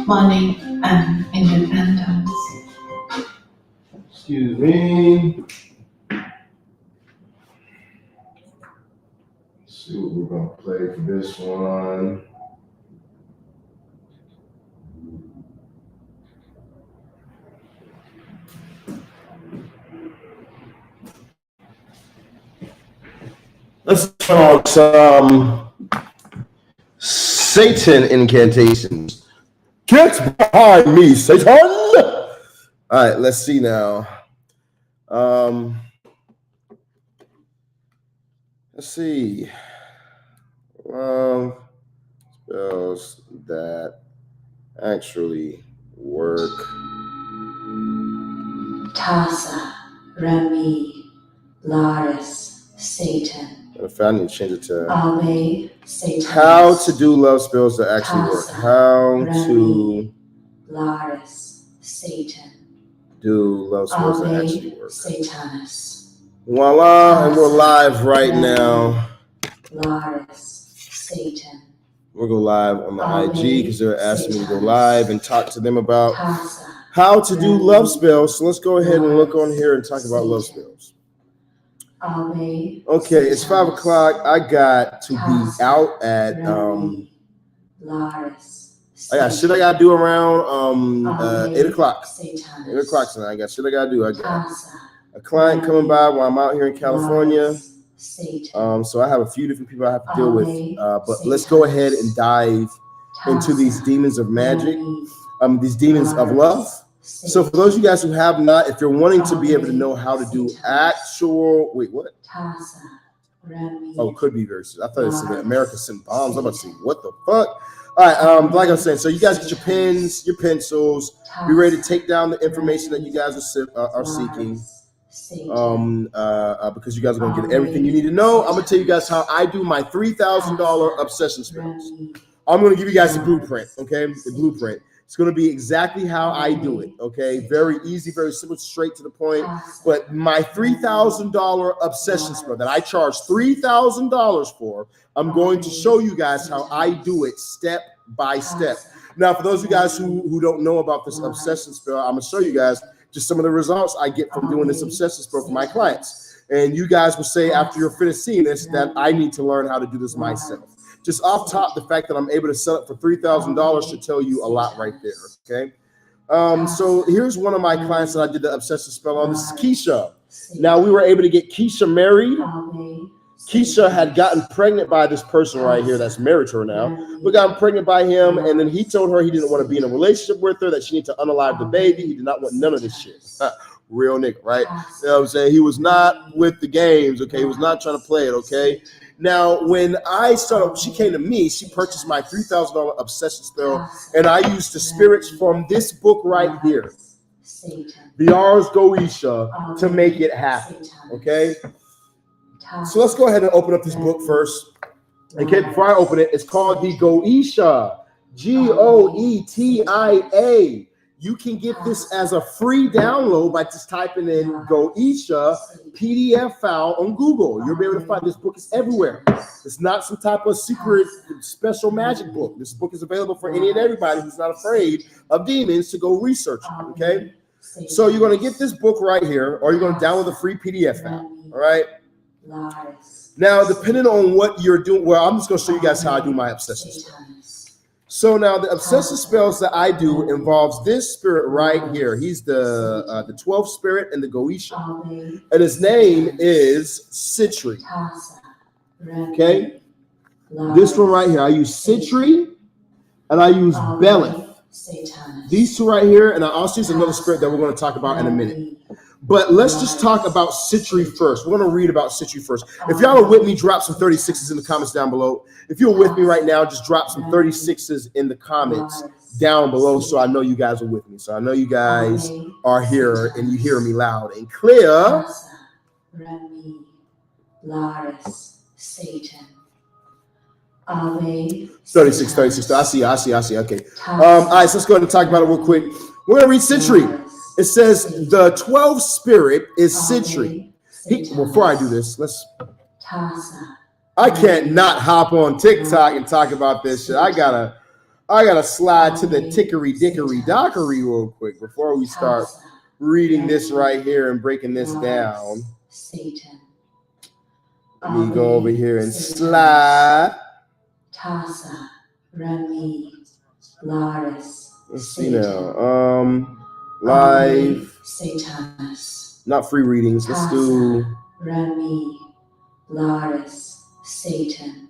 money and independence. Excuse me. Let's see what we're going to play for this one. Let's talk some Satan incantations. Get behind me, Satan! All right, let's see now. Let's see. Spells that actually work. Tasa, Rami, Laris, Satan. If I need to change it to Ave, Satan. how to do love spells that actually work. Tasa, How Rami, to Laris, Satan. do love spells that Ave, actually work. Satanus. Voila, and we're live right now. Laris, Satan. We'll go live on the Ave, IG because they're asking me to go Satanus. live and talk to them about Tasa, how to do love spells. So let's go ahead and look on here and talk about love spells. Ave, Okay, it's 5 Satanus. o'clock. I got to be out at Rami, Laris, I got shit I gotta do around 8 o'clock. 8 o'clock tonight. I got shit I gotta do. I got a client coming by while I'm out here in California. So I have a few different people I have to deal with. But let's go ahead and dive into these demons of magic, these demons of love. So for those of you guys who have not, if you're wanting to be able to know how to do actual, wait, what? Oh, could be verses. I thought it said that America sent bombs. I'm about to say, what the fuck? All right, like I was saying, so you guys get your pens, your pencils, be ready to take down the information that you guys are seeking. Because you guys are going to get everything you need to know. I'm going to tell you guys how I do my $3,000 obsession spells. I'm going to give you guys the blueprint, okay? The blueprint. It's going to be exactly how I do it, okay? Very easy, very simple, straight to the point. But my $3,000 obsession spell that I charge $3,000 for, I'm going to show you guys how I do it step by step. Now, for those of you guys who don't know about this obsession spell, I'm going to show you guys just some of the results I get from doing this obsession spell for my clients. And you guys will say after you're finished seeing this that I need to learn how to do this myself. Just off top, the fact that I'm able to sell it for $3,000 should tell you a lot right there, okay? So here's one of my clients that I did the obsession spell on. This is Keisha. Now, we were able to get Keisha married. Keisha had gotten pregnant by this person right here that's married to her now. We got pregnant by him, and then he told her he didn't want to be in a relationship with her, that she needed to unalive the baby. He did not want none of this shit. Real nigga, right? You know what I'm saying? He was not with the games, okay? He was not trying to play it, okay? Now, when I started, she came to me, she purchased my $3,000 obsession spell, and I used the spirits from this book right here, the Ars Goetia, to make it happen, okay? So let's go ahead and open up this book first. Okay, before I open it, it's called the Goetia, Goetia. You can get this as a free download by just typing in Goetia PDF file on Google. You'll be able to find this book. Is everywhere. It's not some type of secret special magic book. This book is available for any and everybody who's not afraid of demons to go research it, okay? So you're going to get this book right here, or you're going to download the free PDF file, all right? Now, depending on what you're doing, well, I'm just going to show you guys how I do my obsession spell. So now the obsession spells that I do involves this spirit right here. He's the 12th spirit in the Goetia, and his name is Citri. Okay, this one right here, I use Citri, and I use Belith. These two right here, and I also use another spirit that we're going to talk about in a minute. But let's just talk about Citri first. We're going to read about Citri first. If y'all are with me, drop some 36s in the comments down below. If you're with me right now, just drop some 36s in the comments down below so I know you guys are with me. So I know you guys are here and you hear me loud and clear. Rami, Laris, Satan. Ave, 36. I see. Okay. All right, so let's go ahead and talk about it real quick. We're going to read Citri. It says the 12th spirit is Citri. Before I do this, I can't not hop on TikTok and talk about this shit. I I gotta slide to the tickery dickory dockery real quick before we start reading this right here and breaking this down. Satan. Let me go over here and slide. Tassa, Rami, Laris. Let's see now. Live. Satanus. Not free readings. Let's do Rami, Laris, Satan.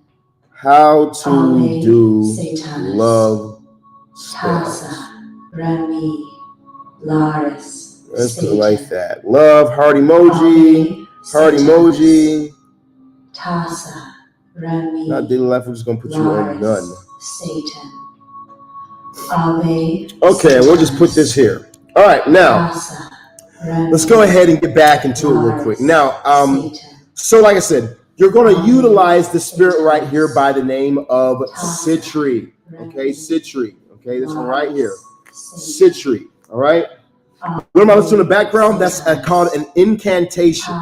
How to do Satanus. love spells. Tassa, Rami, Laris. Let's do it like that. Love, heart emoji, heart emoji. Tassa, Rami. Not daily life, we're just gonna put you on none. Satan. Ave. Okay, we'll just put this here. All right, now Tassa, Rami, let's go ahead and get back into it real quick. Now, Satan. so like I said, you're gonna utilize the spirit right here by the name of Sitri. Okay, Sitri. Okay, this one right here, Sitri. All right. What am I listening to in the background? That's called an incantation.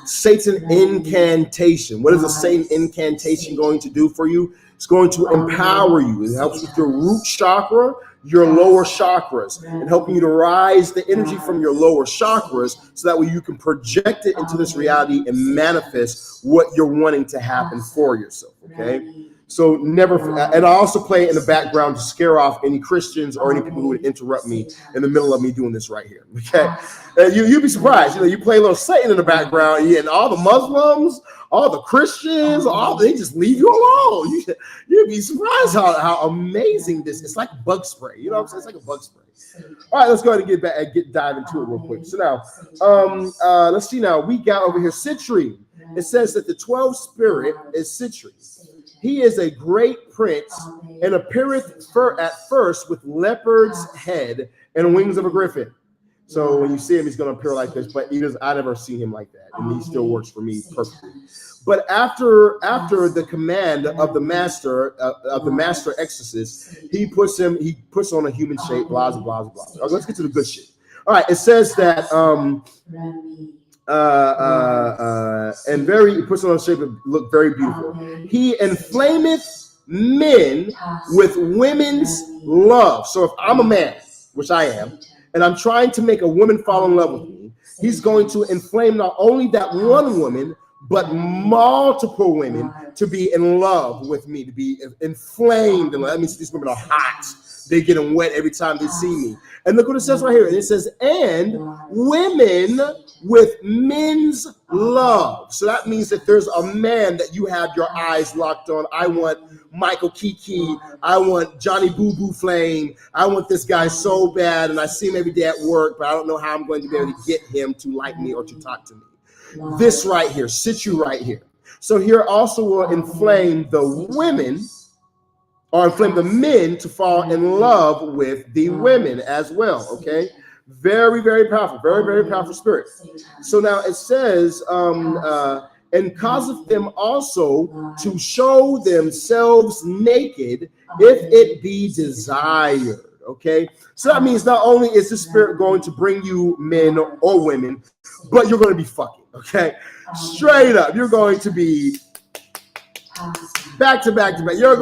Satan incantation. What is a Satan incantation going to do for you? It's going to empower you. It helps with your root chakra, your lower chakras, and helping you to rise the energy from your lower chakras so that way you can project it into this reality and manifest what you're wanting to happen for yourself. Okay. So never, and I also play in the background to scare off any Christians or any people who would interrupt me in the middle of me doing this right here. Okay, you'd be surprised. You know, you play a little Satan in the background, and all the Muslims, all the Christians, they just leave you alone. You'd be surprised how amazing this is. It's like bug spray. You know what I'm saying? It's like a bug spray. All right, let's go ahead and dive into it real quick. So now, let's see. Now we got over here Sitri. It says that the 12th spirit is Sitri. He is a great prince and appeareth at first with leopard's head and wings of a griffin. So when you see him, he's going to appear like this, but I never seen him like that, and he still works for me perfectly. But after the command of the master exorcist, he puts on a human shape, blah blah blah blah. Okay, let's get to the good shit. All right, it says that and he puts on a shape that look very beautiful. He inflameth men with women's love. So if I'm a man, which I am, and I'm trying to make a woman fall in love with me, he's going to inflame not only that one woman, but multiple women to be in love with me, to be inflamed. And that means these women are hot. They get them wet every time they see me. And look what it says right here. And it says, and women with men's love. So that means that there's a man that you have your eyes locked on. I want Michael Kiki. I want Johnny Boo Boo Flame. I want this guy so bad. And I see him every day at work, but I don't know how I'm going to be able to get him to like me or to talk to me. This right here, Situ right here. So here also will inflame the women, or inflame the men to fall in love with the women as well. Okay, very, very powerful, very, very powerful spirit. So now it says, and causeth them also to show themselves naked if it be desired. Okay, so that means not only is the spirit going to bring you men or women, but you're going to be fucking. Okay, straight up, you're going to be back to back to back. You're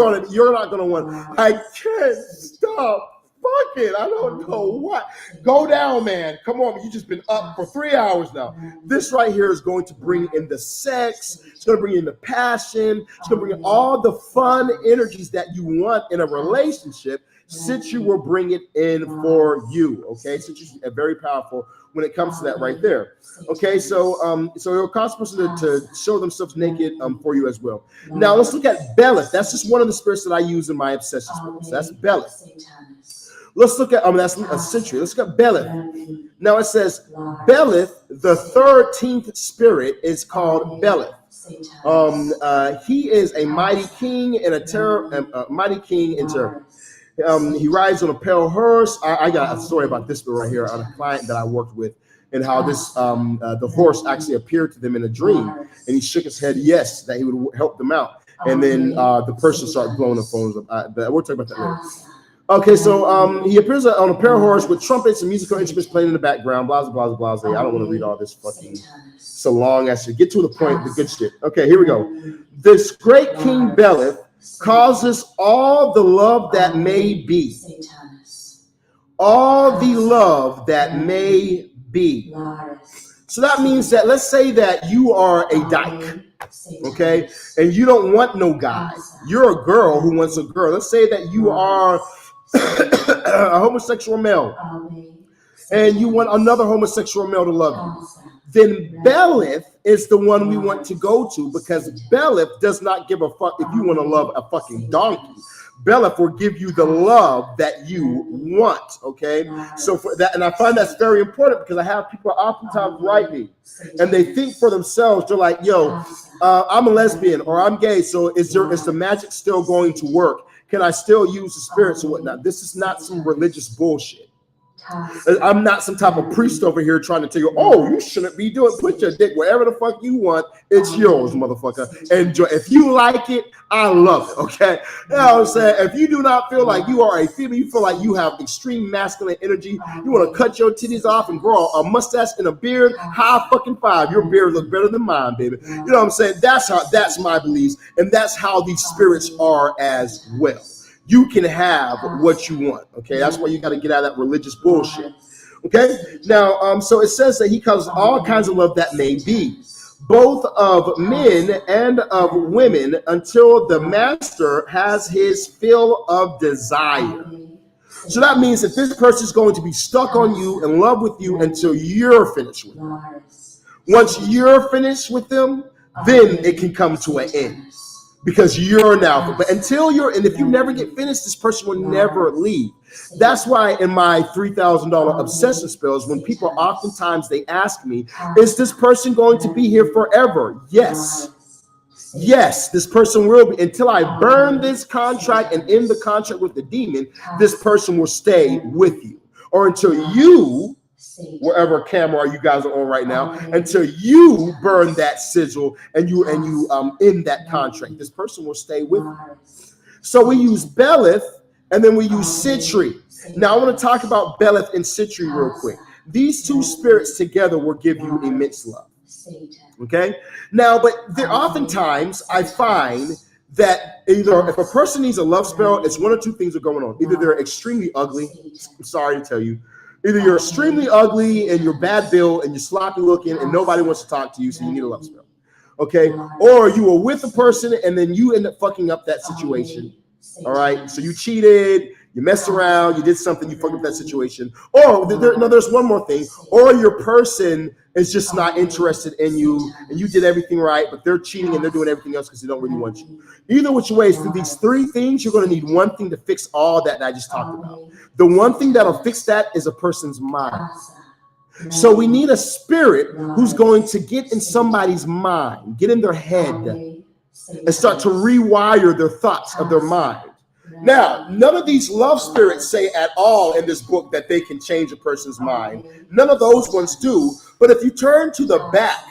not going to want. I can't stop fucking. I don't know what. Go down, man. Come on, you just been up for 3 hours now. This right here is going to bring in the sex. It's going to bring in the passion. It's going to bring in all the fun energies that you want in a relationship. Situ will bring it in for you. Okay, Situ is very powerful when it comes to that right there. Okay, so it'll cause a person to show themselves naked for you as well. Now let's look at Belith. That's just one of the spirits that I use in my obsession spirits. That's Belith. Let's look at that's a Situ. Let's look at Belith. Now it says Belith, the 13th spirit, is called Belith. He is a mighty king and mighty king in terror. He rides on a pale horse. I got a story about this right here on a client that I worked with, and how this the horse actually appeared to them in a dream, and he shook his head yes that he would help them out, and then the person started blowing the phones up. But we'll talk about that later. Okay, so he appears on a pale horse with trumpets and musical instruments playing in the background. Blah blah blah blah. I don't want to read all this fucking so long. I should get to the point. The good shit. Okay, here we go. This great King Belith causes all the love that may be. Satanus. All the love that may be. Laris. So that means that, let's say that you are a dyke, okay, and you don't want no guy. You're a girl who wants a girl. Let's say that you are a homosexual male and you want another homosexual male to love you. Then Belith is the one we want to go to, because Belith does not give a fuck if you want to love a fucking donkey. Belith will give you the love that you want, okay? So for that, and I find that's very important, because I have people oftentimes write me and they think for themselves. They're like, yo, I'm a lesbian or I'm gay, so is the magic still going to work? Can I still use the spirits and whatnot? This is not some religious bullshit. I'm not some type of priest over here trying to tell you, oh, you shouldn't be doing, put your dick wherever the fuck you want. It's yours, motherfucker. Enjoy. If you like it, I love it, okay? You know what I'm saying? If you do not feel like you are a female, you feel like you have extreme masculine energy, you want to cut your titties off and grow a mustache and a beard, high fucking five. Your beard look better than mine, baby. You know what I'm saying? That's my beliefs, and that's how these spirits are as well. You can have what you want, okay? That's why you got to get out of that religious bullshit, okay? Now, so it says that he causes all kinds of love that may be, both of men and of women, until the master has his fill of desire. So that means that this person is going to be stuck on you, in love with you, until you're finished with them. Once you're finished with them, then it can come to an end. Because you're now, but until you're, and if you never get finished, this person will never leave. That's why in my $3,000 obsession spells, when people oftentimes they ask me, is this person going to be here forever? Yes. Yes, this person will be. Until I burn this contract and end the contract with the demon, this person will stay with you. Or until you, wherever camera you guys are on right now, until you burn that sigil and you end that contract, this person will stay with you. So we use Belith and then we use Sitri. Now I want to talk about Belith and Sitri real quick. These two spirits together will give you immense love. Okay. Now, but there oftentimes I find that either if a person needs a love spell, it's one or two things are going on. Either they're extremely ugly. I'm sorry to tell you. Either you're extremely ugly and you're bad built and you're sloppy looking and nobody wants to talk to you, so you need a love spell. Okay? Or you were with a person and then you end up fucking up that situation. All right? So you cheated, you messed around, you did something, you fucked up that situation. Or there's one more thing. Or your person is just not interested in you and you did everything right, but they're cheating and they're doing everything else because they don't really want you. Either which way, through these three things, you're going to need one thing to fix all that I just talked about. The one thing that'll fix that is a person's mind. So we need a spirit who's going to get in somebody's mind, get in their head, and start to rewire their thoughts of their mind. Now, none of these love spirits say at all in this book that they can change a person's mind. None of those ones do. But if you turn to the back,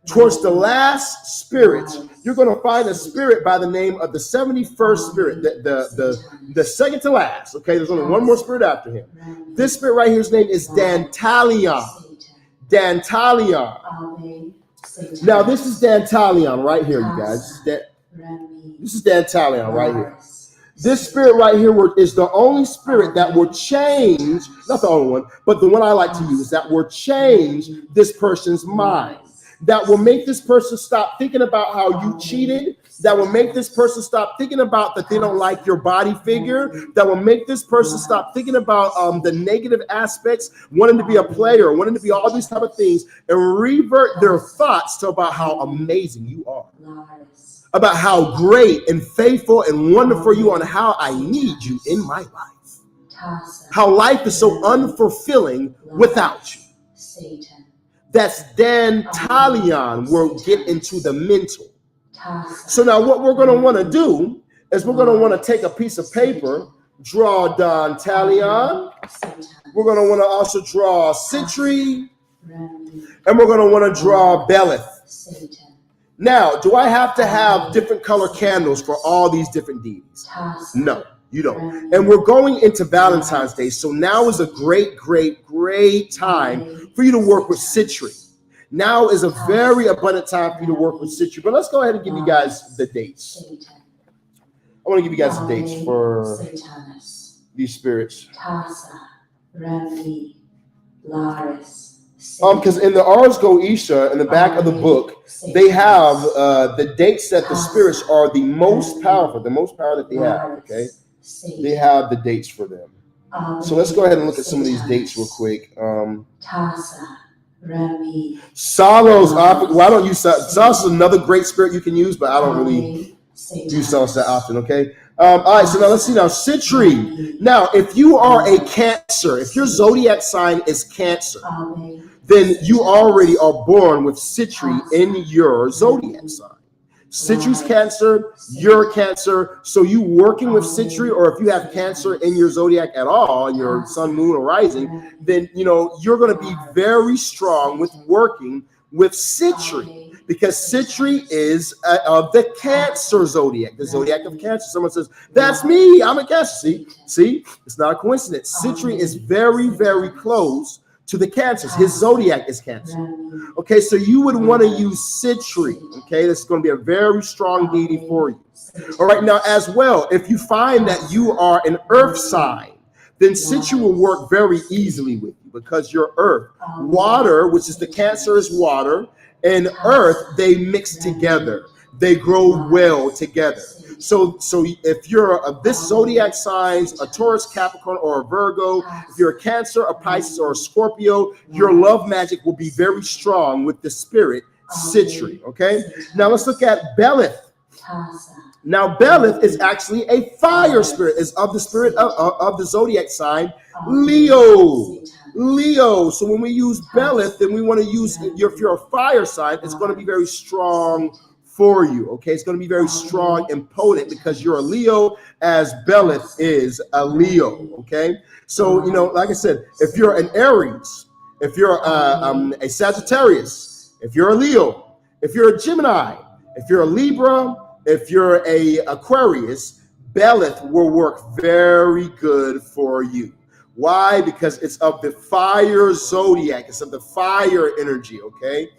towards the last spirit, you're going to find a spirit by the name of the 71st spirit, the second to last. Okay, there's only one more spirit after him. This spirit right here, his name is Dantalion. Dantalion. Now, this is Dantalion right here, you guys. This is Dantalion right here. This spirit right here is the only spirit that will change, not the only one, but the one I like to use, that will change this person's mind. That will make this person stop thinking about how you cheated. That will make this person stop thinking about that they don't like your body figure. That will make this person stop thinking about the negative aspects, wanting to be a player, wanting to be all these type of things, and revert their thoughts to about how amazing you are. About how great and faithful and wonderful you are and how I need you in my life. How life is so unfulfilling without you. That's Dantalion. We'll get into the mental. So now what we're going to want to do is we're going to want to take a piece of paper, draw Dantalion. We're going to want to also draw Sitri. And we're going to want to draw Belith. Now, do I have to have different color candles for all these different deities? No, you don't. And we're going into Valentine's Day. So now is a great, great, great time for you to work with Sitri. Now is a very abundant time for you to work with Sitri. But let's go ahead and give you guys the dates. I want to give you guys some dates for Saturnus, these spirits. Tasa, Rami, Laris. Because in the Ars Goetia, in the back of the book, they have the dates that the spirits are the most powerful, the most power that they have. Okay, they have the dates for them. So let's go ahead and look at some of these dates real quick. Tasa, Rami. Salos. Why don't you? Salos is another great spirit you can use, but I don't really use Salos that often. Okay. All right. So now let's see. Now Citri. Now, if you are a Cancer, if your zodiac sign is Cancer, then you already are born with Citri in your zodiac sign. Citri's Cancer, you're Cancer. So you working with Citri, or if you have Cancer in your zodiac at all, in your sun, moon, or rising, then you're going to be very strong with working with Citri, because Citri is of the Cancer zodiac, the zodiac of Cancer. Someone says, "That's me. I'm a Cancer." See, it's not a coincidence. Citri is very, very close to the Cancers. His zodiac is Cancer. Okay, so you would want to use Citri. Okay, this is going to be a very strong deity for you. All right, now as well, if you find that you are an Earth sign, then Citri will work very easily with you because you're Earth. Water, which is the Cancer, is water, and Earth, they mix together. They grow well together. So if you're this zodiac signs, a Taurus, Capricorn, or a Virgo, if you're a Cancer, a Pisces, or a Scorpio, your love magic will be very strong with the spirit Citri. Okay. Now let's look at Belith. Now Belith is actually a fire spirit. Is of the spirit of the zodiac sign Leo. Leo. So when we use Belith, then we want to use if you're a fire sign, it's going to be very strong for you. Okay, it's going to be very strong and potent because you're a Leo, as Belith is a Leo. Okay, so like I said, if you're an Aries, if you're a Sagittarius, if you're a Leo, if you're a Gemini, if you're a Libra, if you're a Aquarius, Belith will work very good for you. Why? Because it's of the fire zodiac. It's of the fire energy. Okay.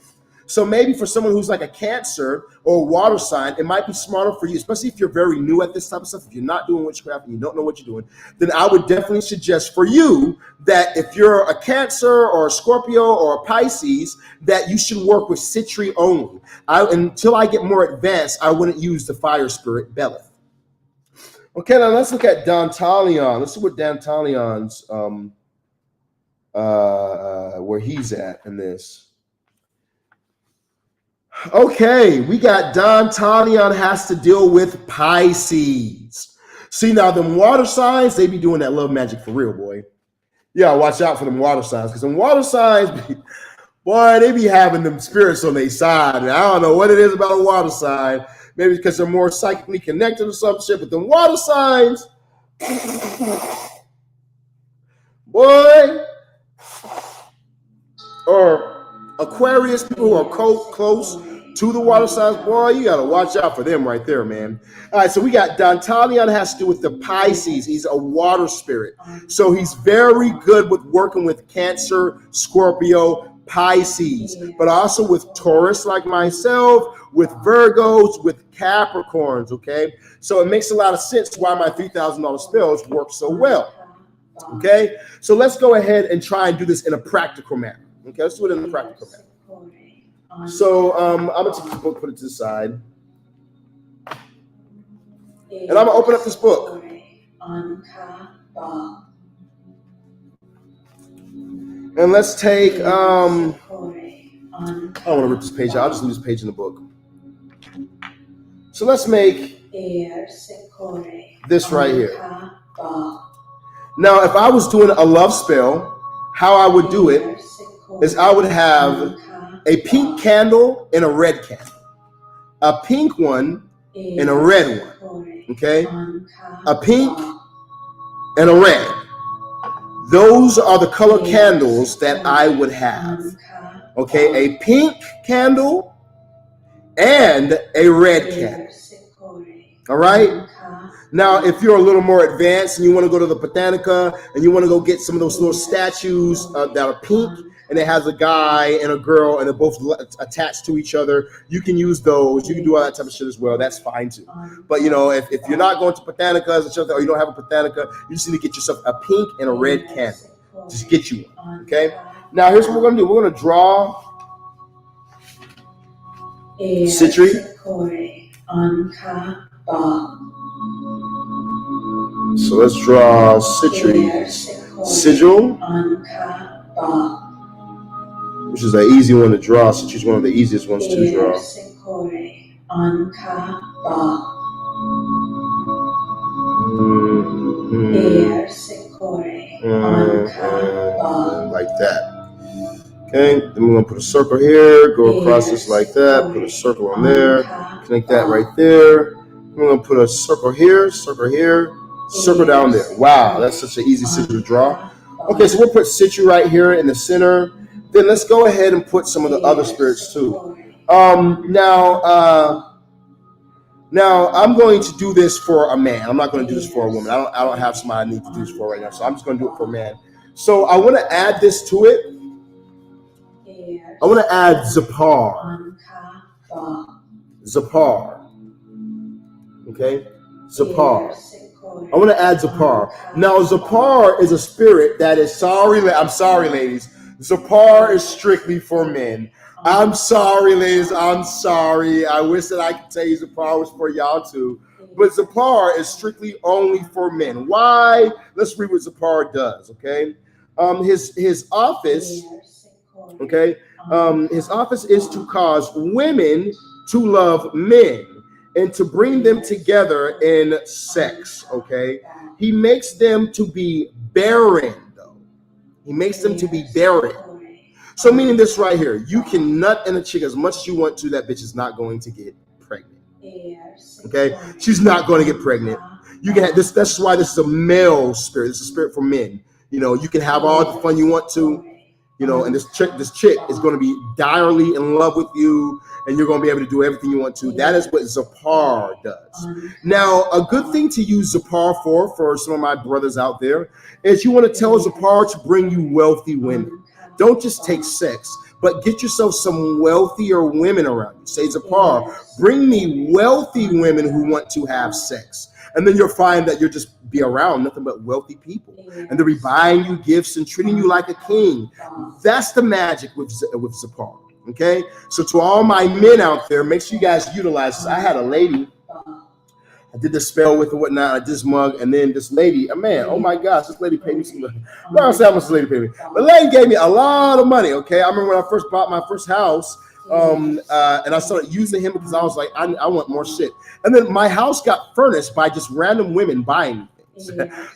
So maybe for someone who's like a Cancer or a water sign, it might be smarter for you, especially if you're very new at this type of stuff. If you're not doing witchcraft and you don't know what you're doing, then I would definitely suggest for you that if you're a Cancer or a Scorpio or a Pisces, that you should work with Citri only. Until I get more advanced, I wouldn't use the fire spirit Belith. Okay, now let's look at Dantalion. Let's see what Dantalion's where he's at in this. Okay, we got Dantalion has to deal with Pisces. See, now them water signs, they be doing that love magic for real, boy. Yeah, watch out for them water signs, because them water signs, boy, they be having them spirits on their side. And I don't know what it is about a water sign. Maybe because they're more psychically connected or some shit, but them water signs, boy, or Aquarius, people who are close to the water signs, boy, you got to watch out for them right there, man. All right, so we got Dantalion has to do with the Pisces. He's a water spirit. So he's very good with working with Cancer, Scorpio, Pisces, but also with Taurus like myself, with Virgos, with Capricorns, okay? So it makes a lot of sense why my $3,000 spells work so well, okay? So let's go ahead and try and do this in a practical manner. Okay, let's do it in a practical manner. So I'm going to take this book, put it to the side. And I'm going to open up this book. And let's take, I don't want to rip this page out. I'll just leave this page in the book. So let's make this right here. Now, if I was doing a love spell, how I would do it is I would have a pink candle and a red candle. A pink one and a red one. Okay? A pink and a red. Those are the color candles that I would have. Okay? A pink candle and a red candle. All right? Now, if you're a little more advanced and you want to go to the Botanica and you want to go get some of those little statues that are pink and it has a guy and a girl and they're both attached to each other, you can use those. You can do all that type of shit as well. That's fine too. But you know, if you're not going to Botanicas or you don't have a Botanica, you just need to get yourself a pink and a red candle. Just get you one. Okay. Now here's what we're gonna do. We're gonna draw citrus. So let's draw citrus. Sigil, which is an easy one to draw. Citrus is one of the easiest ones to draw. Like that. Okay, then we're gonna put a circle here, go across this like that, put a circle on there, connect that right there. We're gonna put a circle here, circle down there. Wow, that's such an easy sigil to draw. Okay, so we'll put Citrus right here in the center. Then let's go ahead and put some of the other spirits too. Now I'm going to do this for a man. I'm not going to do this for a woman. I don't have somebody I need to do this for right now. So I'm just going to do it for a man. So I want to add this to it. I want to add Zapar. Okay, Zapar. I want to add Zapar. Now Zapar is a spirit that is I'm sorry, ladies. Zapar is strictly for men. I'm sorry, ladies. I'm sorry. I wish that I could tell you Zapar was for y'all too. But Zapar is strictly only for men. Why? Let's read what Zapar does, okay? His office, okay? His office is to cause women to love men and to bring them together in sex, okay? He makes them to be barren, though. He makes them to be barren. So meaning this right here, you can nut in a chick as much as you want to, that bitch is not going to get pregnant. Okay? She's not going to get pregnant. You can have this, that's why this is a male spirit. It's a spirit for men. You know, you can have all the fun you want to, you know, and this chick is going to be direly in love with you, and you're going to be able to do everything you want to. That is what Zapar does. Now, a good thing to use Zapar for some of my brothers out there is you want to tell Zapar to bring you wealthy women. Don't just take sex, but get yourself some wealthier women around you. Say, Zapar, bring me wealthy women who want to have sex. And then you'll find that you'll just be around nothing but wealthy people. And they'll be buying you gifts and treating you like a king. That's the magic with Zapar, okay? So to all my men out there, make sure you guys utilize this. I had a lady, I did the spell with and whatnot, I did this mug, and then this lady, a man, oh my gosh, this lady paid me some money. I don't say how much this lady paid me. But the lady gave me a lot of money, okay? I remember when I first bought my first house, and I started using him because I was like, I want more shit. And then my house got furnished by just random women buying things.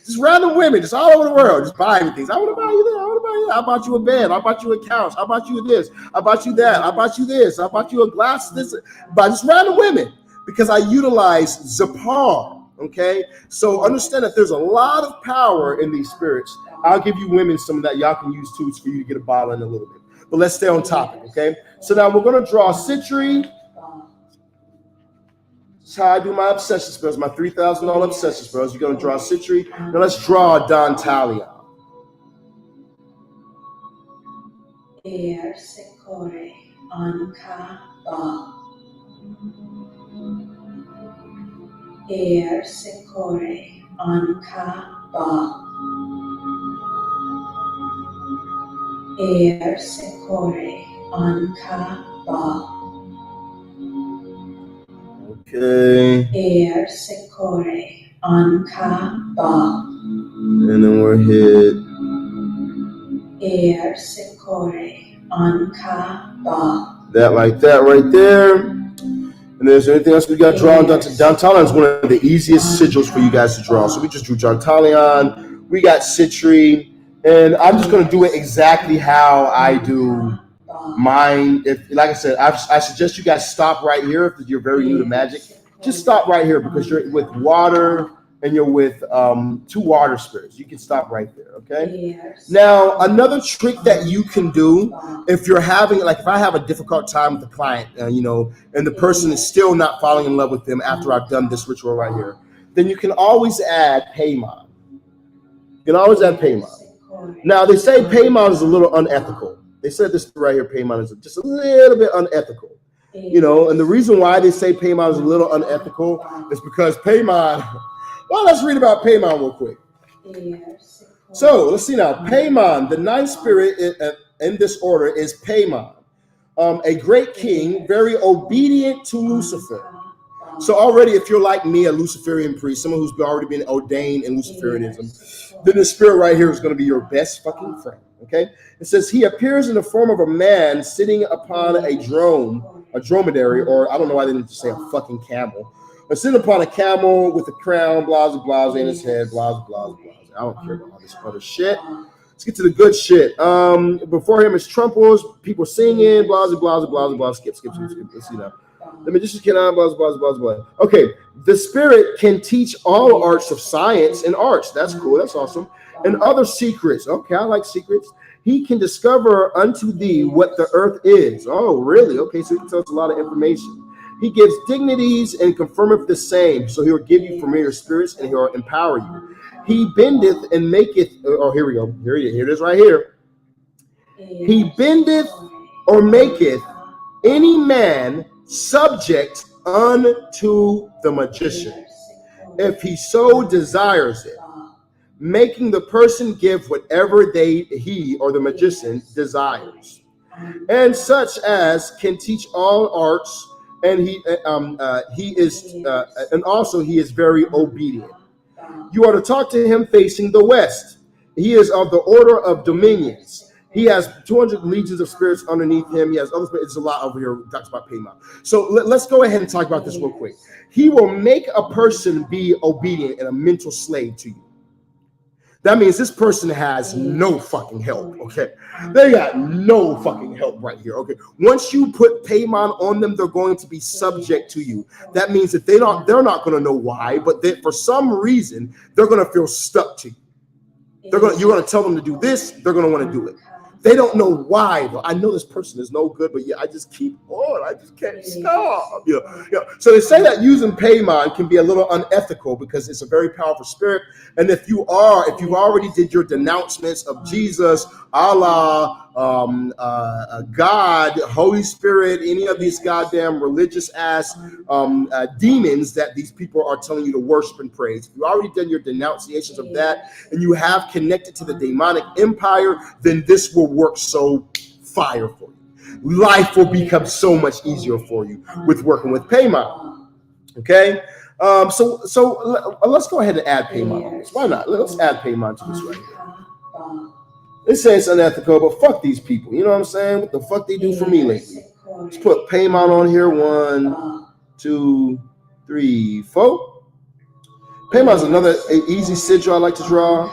Just random women, just all over the world, just buying things. I want to buy you that. I want to buy you that. I bought you a bed. I bought you a couch. I bought you this. I bought you that. I bought you this. I bought you a glass. This, by just random women, because I utilize Zapar. Okay, so understand that there's a lot of power in these spirits. I'll give you women some of that y'all can use too for you to get a bottle in a little bit. But let's stay on topic. Okay, so now we're gonna draw Citrus. That's how I do my obsession spells, my $3,000 obsession spells. You're going to draw Citrus. Now let's draw Dantalion. Air Secore Anka Ba. Air Secore Anka Ba. Air Secore Anka Ba. Okay. Air Secore Anka Ba. And then we're hit. Air Secore Anka Ba. That like that right there. And there's anything else we got drawn? Dantalion is one of the easiest sigils for you guys to draw. So we just drew Dantalion. We got Citrus. And I'm just going to do it exactly how I do mine. If, like I said, I suggest you guys stop right here if you're very new to magic. Just stop right here because you're with water and you're with 2 water spirits. You can stop right there, okay? Now, another trick that you can do if you're having, like if I have a difficult time with the client, you know, and the person is still not falling in love with them after I've done this ritual right here, then you can always add Paimon. You can always add Paimon. Now, they say Paimon is a little unethical. They said this right here, Paimon is just a little bit unethical. You know, and the reason why they say Paimon is a little unethical is because Paimon, well, let's read about Paimon real quick. So, let's see now. Paimon, the ninth spirit in this order is Paimon, a great king, very obedient to Lucifer. So already, if you're like me, a Luciferian priest, someone who's already been ordained in Luciferianism, then the spirit right here is going to be your best fucking friend, okay? It says, he appears in the form of a man sitting upon a dromedary, or I don't know why they didn't just say a fucking camel, but sitting upon a camel with a crown, blah, blah, blah, in his head, blah, blah, blah. I don't care about all this other shit. Let's get to the good shit. Before him is trumpets, people singing, blah, blah, blah, blah, blah. Skip. Let's see now. The magician cannot, blah, blah, blah, blah. Okay, the spirit can teach all arts of science and arts. That's cool. That's awesome. And other secrets. Okay, I like secrets. He can discover unto thee what the earth is. Oh, really? Okay, so he can tell us a lot of information. He gives dignities and confirmeth the same. So he will give you familiar spirits and he will empower you. He bendeth and maketh. Oh, here we go. Here it is right here. He bendeth or maketh any man subject unto the magician, if he so desires it, making the person give whatever he or the magician desires, and such as can teach all arts, and he is very obedient. You are to talk to him facing the west. He is of the order of dominions. He has 200 legions of spirits underneath him. He has other spirits. It's a lot over here. Talks about Paimon. So let's go ahead and talk about this real quick. He will make a person be obedient and a mental slave to you. That means this person has no fucking help, okay? They got no fucking help right here, okay? Once you put Paimon on them, they're going to be subject to you. That means that they're not going to know why, but for some reason, they're going to feel stuck to you. You're going to tell them to do this, they're going to want to do it. They don't know why, but I know this person is no good, but yeah, I just keep on. I just can't stop. So they say that using Paimon can be a little unethical because it's a very powerful spirit. And if you've already did your denouncements of Jesus, Allah, God, Holy Spirit, any of these goddamn religious ass demons that these people are telling you to worship and praise, if you already done your denunciations of that and you have connected to the demonic empire, then this will work so fire for you. Life will become so much easier for you with working with Paimon. Okay, so let's go ahead and add Paimon on this. Why not? Let's add Paimon to this right here. They say it's unethical, but fuck these people. You know what I'm saying? What the fuck they do for me lately? Let's put Paimon on here. 1, 2, 3, 4. Paymon's another easy sigil I like to draw.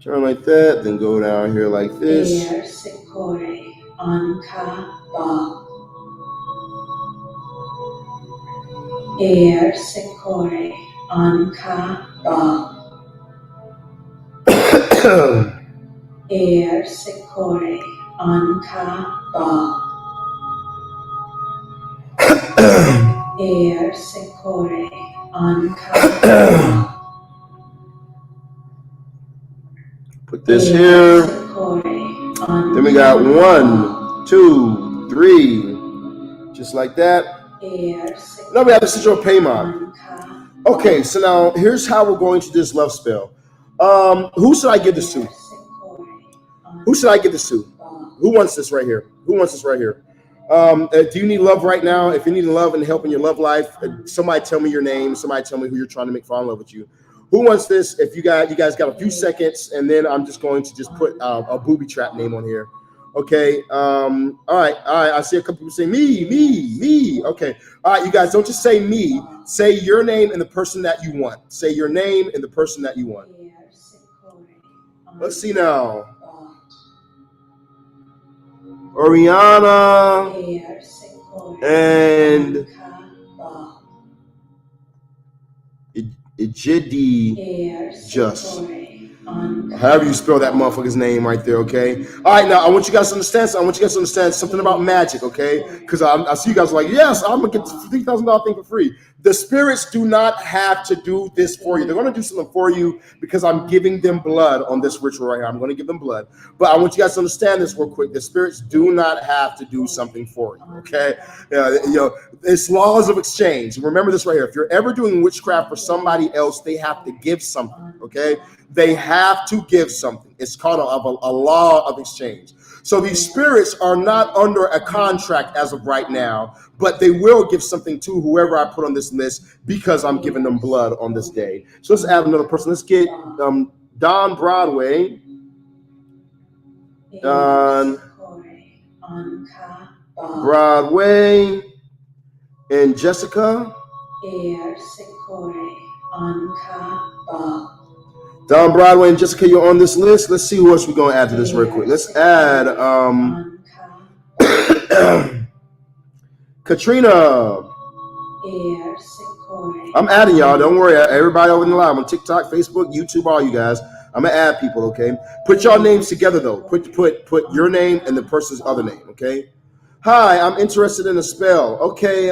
Turn like that, then go down here like this. Air Secore Anka Ba. Air Secore Anka Ba. Air Secore Anka Ba. Put this here. Then we got 1, 2, 3, just like that. Now we have the sigil of Paimon. Okay, so now here's how we're going to do this love spell. Who should I give this to? Who should I give this to? Who wants this right here? Who wants this right here? Do you need love right now? If you need love and help in your love life, somebody tell me your name. Somebody tell me who you're trying to make fall in love with you. Who wants this? If you guys got a few seconds, and then I'm just going to just put a booby trap name on here. Okay. All right. I see a couple people say me. Okay. All right, you guys, don't just say me. Say your name and the person that you want. Say your name and the person that you want. Let's see now. Oriana and Ejidi Just. However you spell that motherfucker's name right there, okay? All right, now I want you guys to understand. I want you guys to understand something about magic, okay? Because I see you guys are like, yes, I'm gonna get the $3,000 thing for free. The spirits do not have to do this for you. They're gonna do something for you because I'm giving them blood on this ritual right here. I'm gonna give them blood, but I want you guys to understand this real quick. The spirits do not have to do something for you, okay? It's laws of exchange. Remember this right here. If you're ever doing witchcraft for somebody else, they have to give something, okay? They have to give something. It's called a law of exchange. So these spirits are not under a contract as of right now, but they will give something to whoever I put on this list because I'm giving them blood on this day. So let's add another person. Let's get Don Broadway. Don Broadway and Jessica. Don Broadway and Jessica, you're on this list. Let's see who else we're going to add to this real quick. Let's add Katrina. I'm adding y'all. Don't worry. Everybody over in the live on TikTok, Facebook, YouTube, all you guys. I'm going to add people, okay? Put y'all names together, though. Put your name and the person's other name, okay? Hi, I'm interested in a spell. Okay,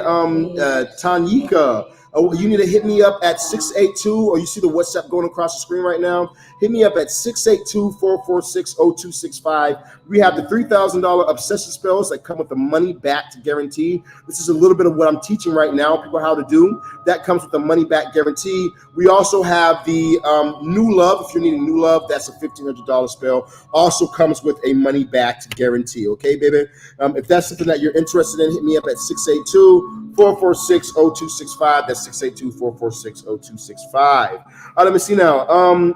Tanyika. You need to hit me up at 682, or you see the WhatsApp going across the screen right now. Hit me up at 682-446-0265. We have the $3,000 obsession spells that come with the money back guarantee. This is a little bit of what I'm teaching right now, people how to do. That comes with the money back guarantee. We also have the new love. If you're needing new love, that's a $1,500 spell. Also comes with a money back guarantee. Okay, baby? If that's something that you're interested in, hit me up at 682-446-0265. That's 682-446-0265. All right, let me see now.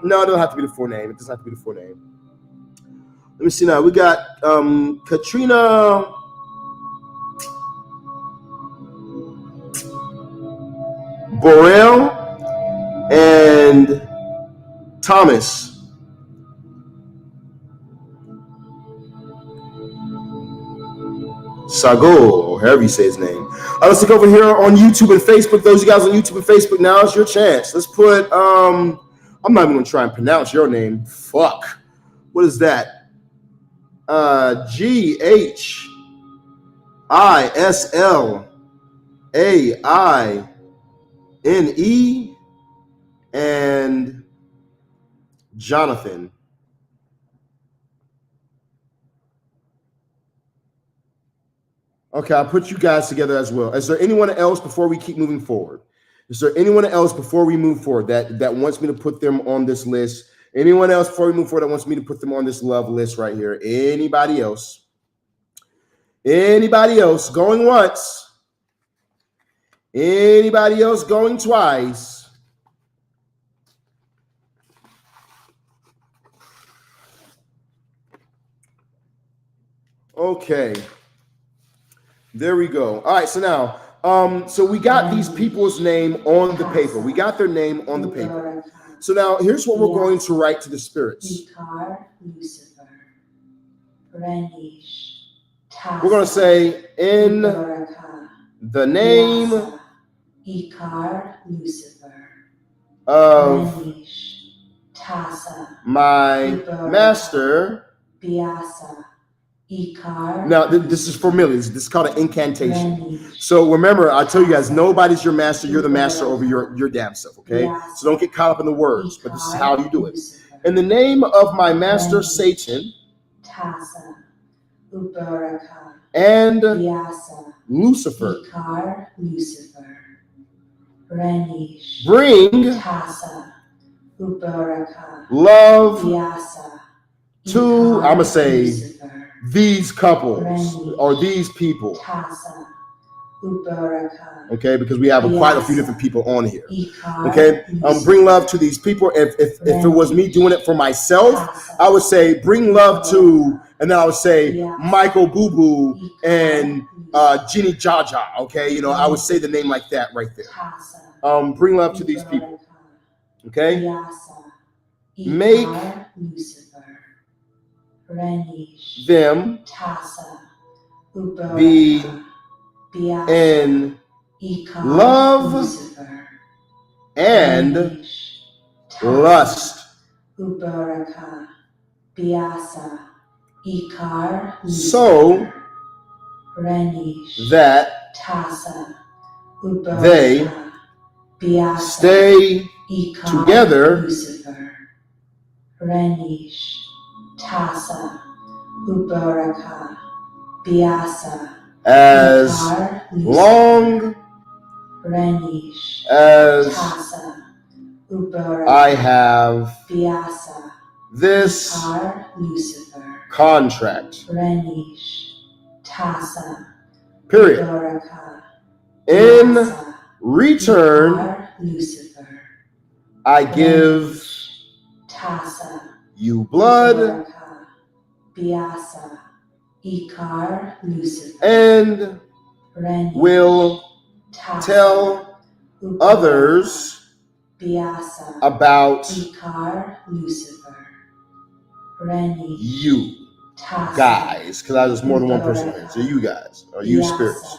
No, it doesn't have to be the full name. It doesn't have to be the full name. Let me see now. We got Katrina Borrell and Thomas. Sago, or however you say his name. Let's look over here on YouTube and Facebook. Those of you guys on YouTube and Facebook, now is your chance. Let's put, I'm not even going to try and pronounce your name. Fuck. What is that? GHISLAINE and Jonathan. Okay, I'll put you guys together as well. Is there anyone else before we keep moving forward? Is there anyone else before we move forward that wants me to put them on this list? Anyone else before we move forward that wants me to put them on this love list right here? Anybody else? Anybody else going once? Anybody else going twice? Okay. There we go. All right, so now, so we got these people's name on the paper. We got their name on the paper. So now, here's what we're going to write to the spirits. We're going to say, in the name of my master. Now, this is for millions. This is called an incantation. So remember, I tell you guys, nobody's your master. You're the master over your damn self, okay? So don't get caught up in the words, but this is how you do it. In the name of my master Satan and Lucifer, bring love to, I'm going to say, these couples or these people. Okay, because we have quite a few different people on here. Okay, bring love to these people. If it was me doing it for myself, I would say bring love to, and then I would say Michael Boo Boo and Ginny Jaja. Okay, you know, I would say the name like that right there. Bring love to these people. Okay, make them be in love and lust Uberaka, Biasa, Ikar, so Renish, that Tasa, they Uberaka, Biasa, stay Ikar, together Lucifer, Renish, Tasa, Uberaka, Biasa, as Ikar, Lucifer, long Renish, as Tasa, Uberaka, I have Biasa, this Ikar, Lucifer, contract. Renish, Tasa, Period. Uberaka, In Biasa, return, Ikar, Lucifer, I give Tasa, you blood Uberaka, Biasa, Ikar, Lucifer, and Renish, will Tasa, tell Uberaka, others Biasa, about Ikar, Lucifer, Renish, you Tasa, guys, because there's more than one person here. So you guys, or you spirits.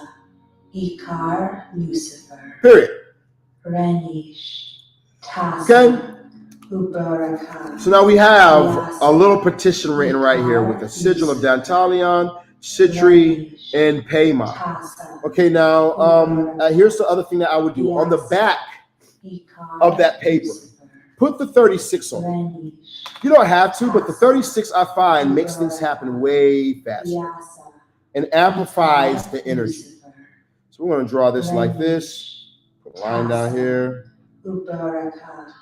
Biasa, Ikar, Lucifer, Period. Renish, Tasa, Okay? Uberaka, So now we have a little petition written right here with a sigil of Dantalion, Citri, and Paymon. Tasa, Okay, now here's the other thing that I would do. On the back Ikar, of that paper, Lucifer, put the 36 on it. Renish, You don't have to, but the 36 I find makes things happen way faster Biasa, and amplifies the energy. Lucifer, So we're going to draw this like this. Put a line down here. Uberaka,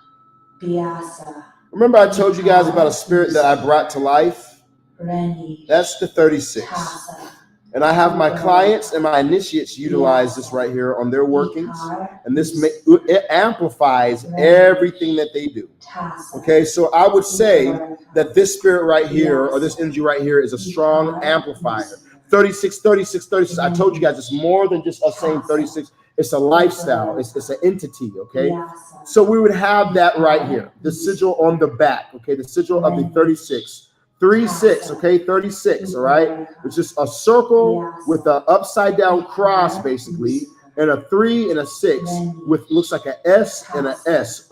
Biasa, Remember I told you guys about a spirit that I brought to life? Renish, That's the 36. Tasa, And I have my clients and my initiates utilize this right here on their workings. Ikar, And this it amplifies everything that they do. Tasa, Okay, so I would say Uberaka, that this spirit right here, or this energy right here, is a strong amplifier. 36, 36, 36. I told you guys it's more than just us saying 36. It's a lifestyle. It's an entity, okay? Biasa, So we would have that right here, the sigil on the back, okay? The sigil of the 36. 36, okay? 36, all right? It's just a circle with an upside down cross, basically, and a 3 and a 6 with looks like an S and an S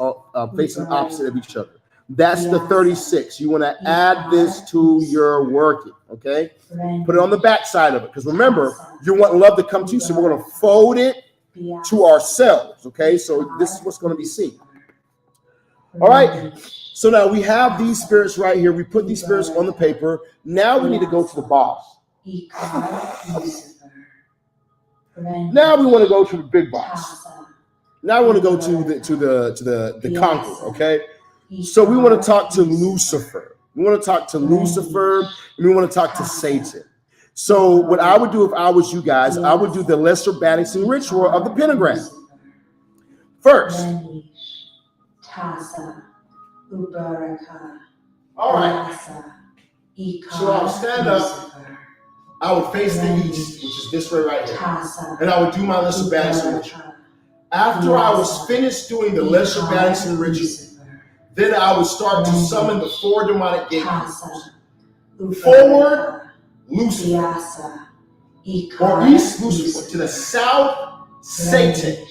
facing opposite of each other. That's the 36. You want to add this to your working, okay? Put it on the back side of it, because remember, you want love to come to you, so we're going to fold it to ourselves, okay? So this is what's going to be seen. All right. So now we have these spirits right here. We put these spirits on the paper. Now we need to go to the boss. Now we want to go to the big boss. Now I want to go to the conqueror, okay? So we want to talk to Lucifer. We want to talk to Lucifer, and we want to talk to Satan. So what I would do if I was you guys, I would do the lesser balancing ritual of the pentagram. First. All right. So I'll stand up. I would face the east, which is this way right here. And I would do my lesser balancing ritual. After I was finished doing the lesser balancing ritual, then I would start to summon the 4 demonic gatekeepers. Forward, Lucifer. Or east, Lucifer. To the south, Satan.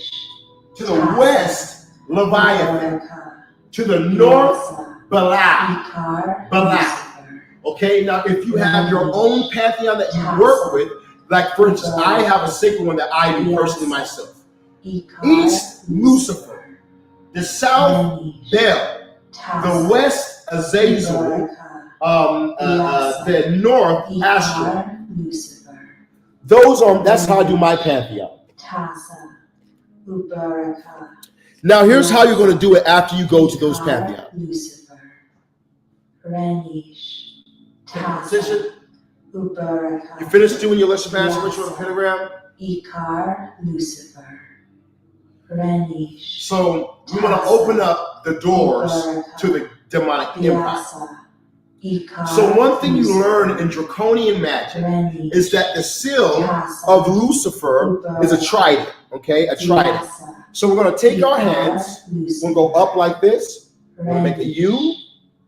To the west, Leviathan. To the north, Balaam. Okay, now if you have your own pantheon that you work with, like for instance, I have a sacred one that I do personally myself. East, Lucifer. The south, Bel. The west, Azazel. The north, Astro. That's how I do my pantheon. Now here's how you're going to do it after you go to those pantheons. You finished doing your lesser balancing ritual on the pentagram? So we want to open up the doors to the demonic empire. So one thing you learn in draconian magic is that the seal of Lucifer is a trident, okay? A trident. So we're going to take our hands, we'll go up like this, we're going to make a U,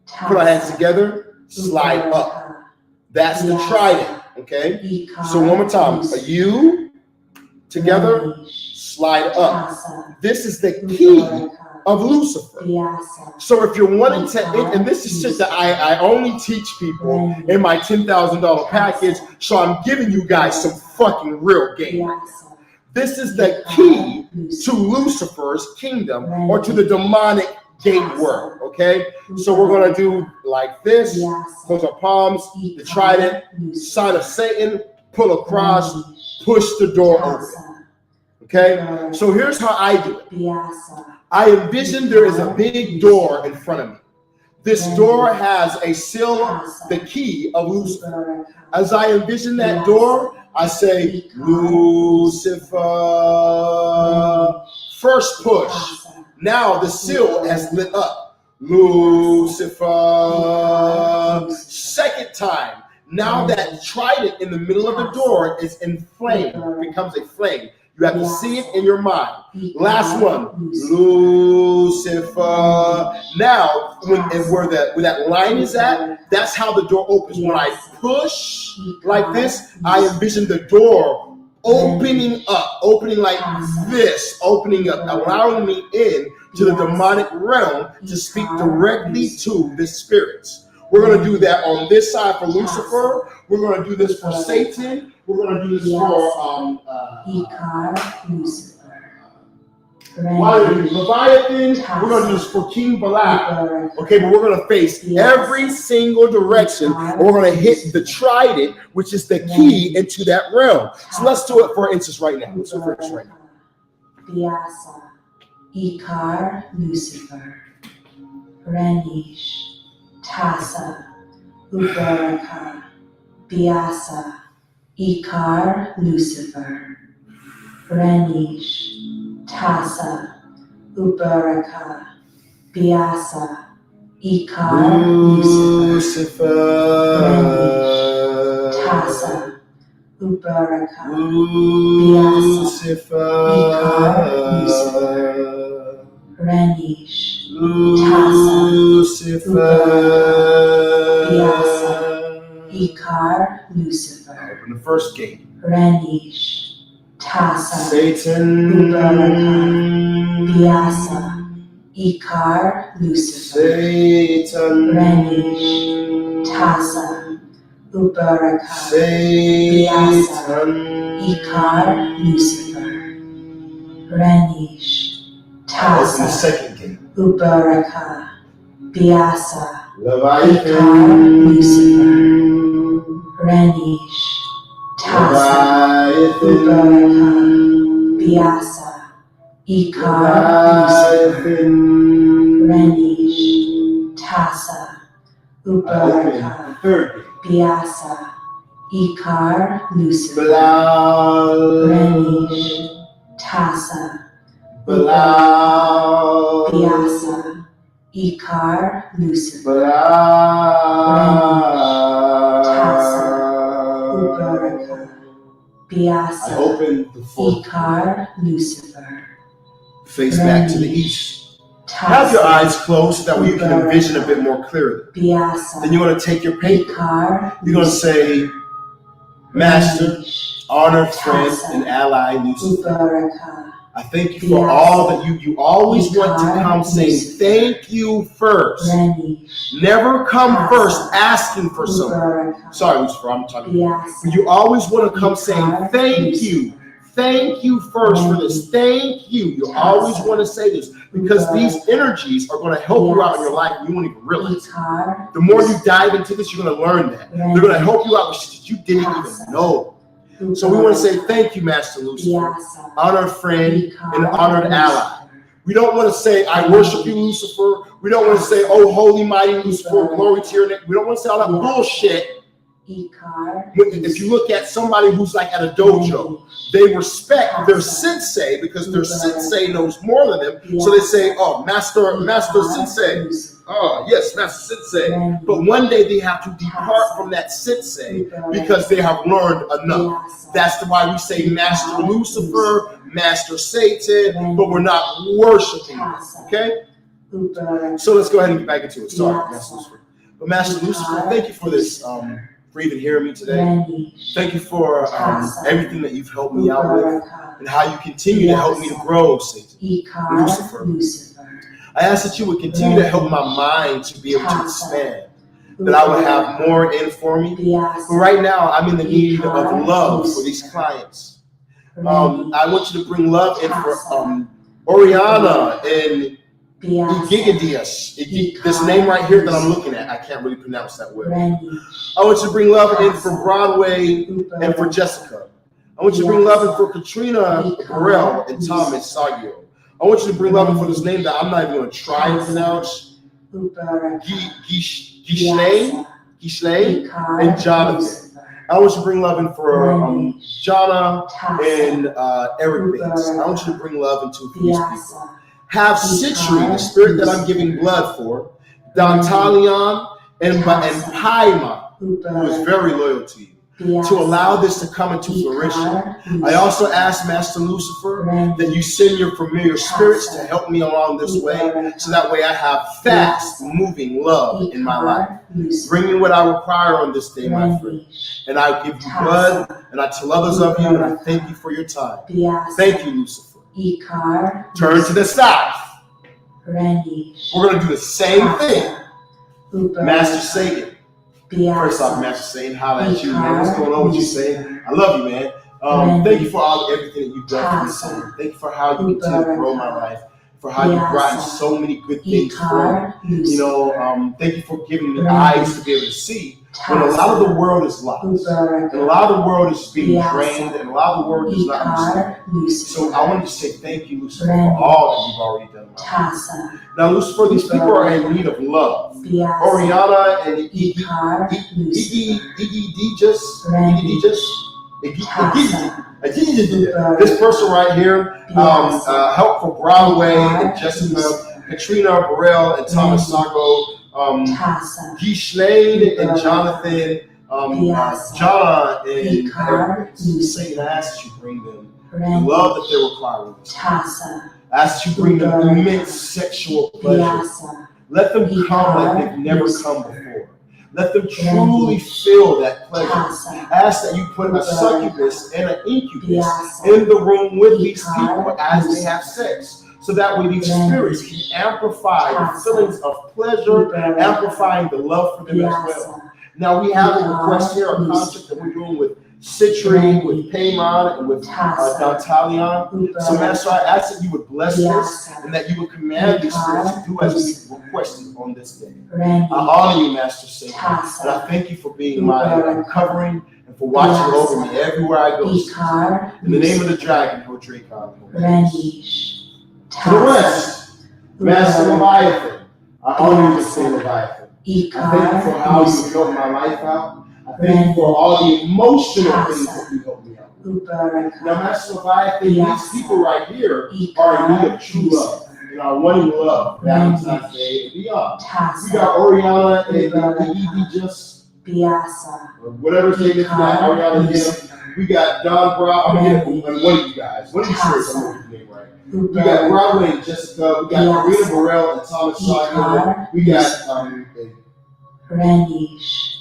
put our hands together, slide up. That's the trident, okay? So one more time, a U, together, slide up. Tassa, This is the key Ubaraka, of Lucifer. Vyasa, So if you're wanting to, and this is shit that I only teach people in my $10,000 package, so I'm giving you guys some fucking real game. Vyasa, This is the key to Lucifer's kingdom or to the demonic gate world, okay? So we're going to do like this, close our palms, the trident, sign of Satan, pull across, push the door open, okay? So here's how I do it. Vyasa, I envision there is a big door in front of me. This door has a seal, the key of Lucifer. Ubaraka, As I envision that door, I say, Lucifer. First push. Tassa, Now the seal has lit up. Lucifer. Second time. Now that trident in the middle of the door is in flame, becomes a flame. You have to see it in your mind. Last one, Lucifer. Now, where that line is at, that's how the door opens. When I push like this, I envision the door opening up, opening like this, opening up, allowing me in to the demonic realm to speak directly to the spirits. We're going to do that on this side for Lucifer. We're going to do this for Satan. We're going to do this for Ikar, Lucifer, Leviathan. We're going to do this for King Balak. Okay, but we're going to face every single direction. And we're going to hit the trident, which is the key into that realm. So let's do it for instance right now. Let's do it for instance right now. Vyasa, Ikar, Lucifer, Renish, Tassa, Ubaraka, Vyasa, Ikar, Lucifer, Renish, Tassa, Ubaraka, Vyasa, Ikar, Lucifer, Tassa, Ubaraka, Vyasa, Ikar, Lucifer, Renish, Vyasa, Ikar, Lucifer, Open the first gate. Renish, Tassa, Satan. Vyasa, Ikar, Lucifer, Satan. Renish, Tassa, Ubaraka, Satan. Ikar, Lucifer, Renish, Open the Tassa, second gate. Ubaraka, Vyasa, Leviathan. Renish, Tassa, Leviathan. Vyasa, Ikar, Lucifer, Renish, Tassa, Ubaraka, Third Vyasa, Ikar, Lucifer, gate. Renish, Tassa, Vyasa, Ikar, Lucifer, Ubaraka, I Vyasa, open the fourth. Ikar, Lucifer, Face back to the east. Have your eyes closed so that way you can envision a bit more clearly. Vyasa, Then you're going to take your paper. Ikar, You're going to say, Master, honored friend, and ally, Lucifer. Ubaraka, I thank you for all that you always want to come saying thank you first. Renish, Never come first asking for something. Ubaraka, Sorry, Lucifer, I'm talking. Vyasa, But you always want to come saying thank you. Thank you first for this. Thank you. You always want to say this because these energies are going to help you out in your life and you won't even realize it. Ikar, The more you dive into this, you're going to learn that. They're going to help you out with shit that you didn't even know. So we want to say thank you, Master Lucifer, Vyasa, honored friend Ikar, and honored ally. Lucifer, We don't want to say, I worship you, Lucifer. We don't want to say, oh, holy, mighty Lucifer, glory to your name. We don't want to say all that bullshit. Ikar, If you look at somebody who's like at a dojo, they respect their sensei because their sensei knows more than them. So they say, oh, master sensei. Oh, yes, master sensei. But one day they have to depart from that sensei because they have learned enough. That's why we say Master Lucifer, Master Satan, but we're not worshiping them. Okay? So let's go ahead and get back into it. Sorry, Master Lucifer. But Master Lucifer, thank you for this for even hearing me today. Reni, Thank you for Tasa, everything that you've helped me out with Ubaraka, and how you continue to help me to grow, Satan. Ikar, Lucifer. Lucifer, I ask that you would continue to help my mind to be able to expand, that I would have more in for me. But Biasa, right now, I'm in the need of love for these clients. Reni, I want you to bring love in for Oriana and Biasa, Igigadius. This name right here that I'm looking at, I can't really pronounce that well. Reni, I want you to bring love in for Broadway and for Jessica. I want you to bring love in for Katrina Burrell and Thomas Sagio. I want you to bring love in for this name that I'm not even going to try and pronounce. Ubaraka, Gishley and Jonathan. I want you to bring love in for Jonna and Eric Bates. I want you to bring love into these people. Have Citri, the spirit that I'm giving blood for, Dantalion and Paima, who is very loyal to you, to allow this to come into fruition. I also ask Master Lucifer that you send your familiar spirits to help me along this way, so that way I have fast moving love in my life. Bring me what I require on this day, my friend. And I give you blood, and I tell others of you, and I thank you for your time. Thank you, Lucifer. Turn to the south. We're going to do the same thing. Master Satan. First off, Master Satan, holla at you, man. What's going on with you, Satan? I love you, man. Thank you for everything that you've done for me, Satan. Thank you for how you continue to grow my life, for how you've brought so many good things for me. You know, thank you for giving me eyes to be able to see when a lot of the world is lost, and a lot of the world is being drained, and a lot of the world is not understanding. So I wanted to say thank you, Lucifer, for all that you've already done in my life. Now, Lucifer, these people are in need of love. Oriana and Iggy this person right here, help for Broadway and Jessica, Katrina Burrell and Thomas Sago, Gishlane and Jonathan, Jonna and Eric. Satan, I ask that you bring them the love that they require. I ask that you bring them immense sexual pleasure. Let them come like they've never come before. Let them truly feel that pleasure. Ask that you put a succubus and an incubus in the room with these people as they have sex, so that way these spirits can amplify the feelings of pleasure, amplifying the love for them as well. Now we have a request here, a contract that we're doing with Citri, with Paymon, and with Dantalion. So Master, I ask that you would bless this, and that you would command these spirits to do as we requested on this day. I honor you, Master Satan, and I thank you for being my covering and for watching over me everywhere I go. In the name of the dragon, O Dracon. To the west, Master Leviathan, I honor you, Saint Leviathan. I thank you for how you helped my life out. I thank you for all the emotional things that you helped me out with. Now, Master Leviathan, these people right here are in need of true love, and are wanting love, Valentine's Day and beyond. We got Oriana and whatever his name is, Oriana and we got Don Brown, and one of you guys, one of you spirits, I'm going to get your name right. We got Broadway and Jessica, we got Karina Burrell and Thomas Sago, we got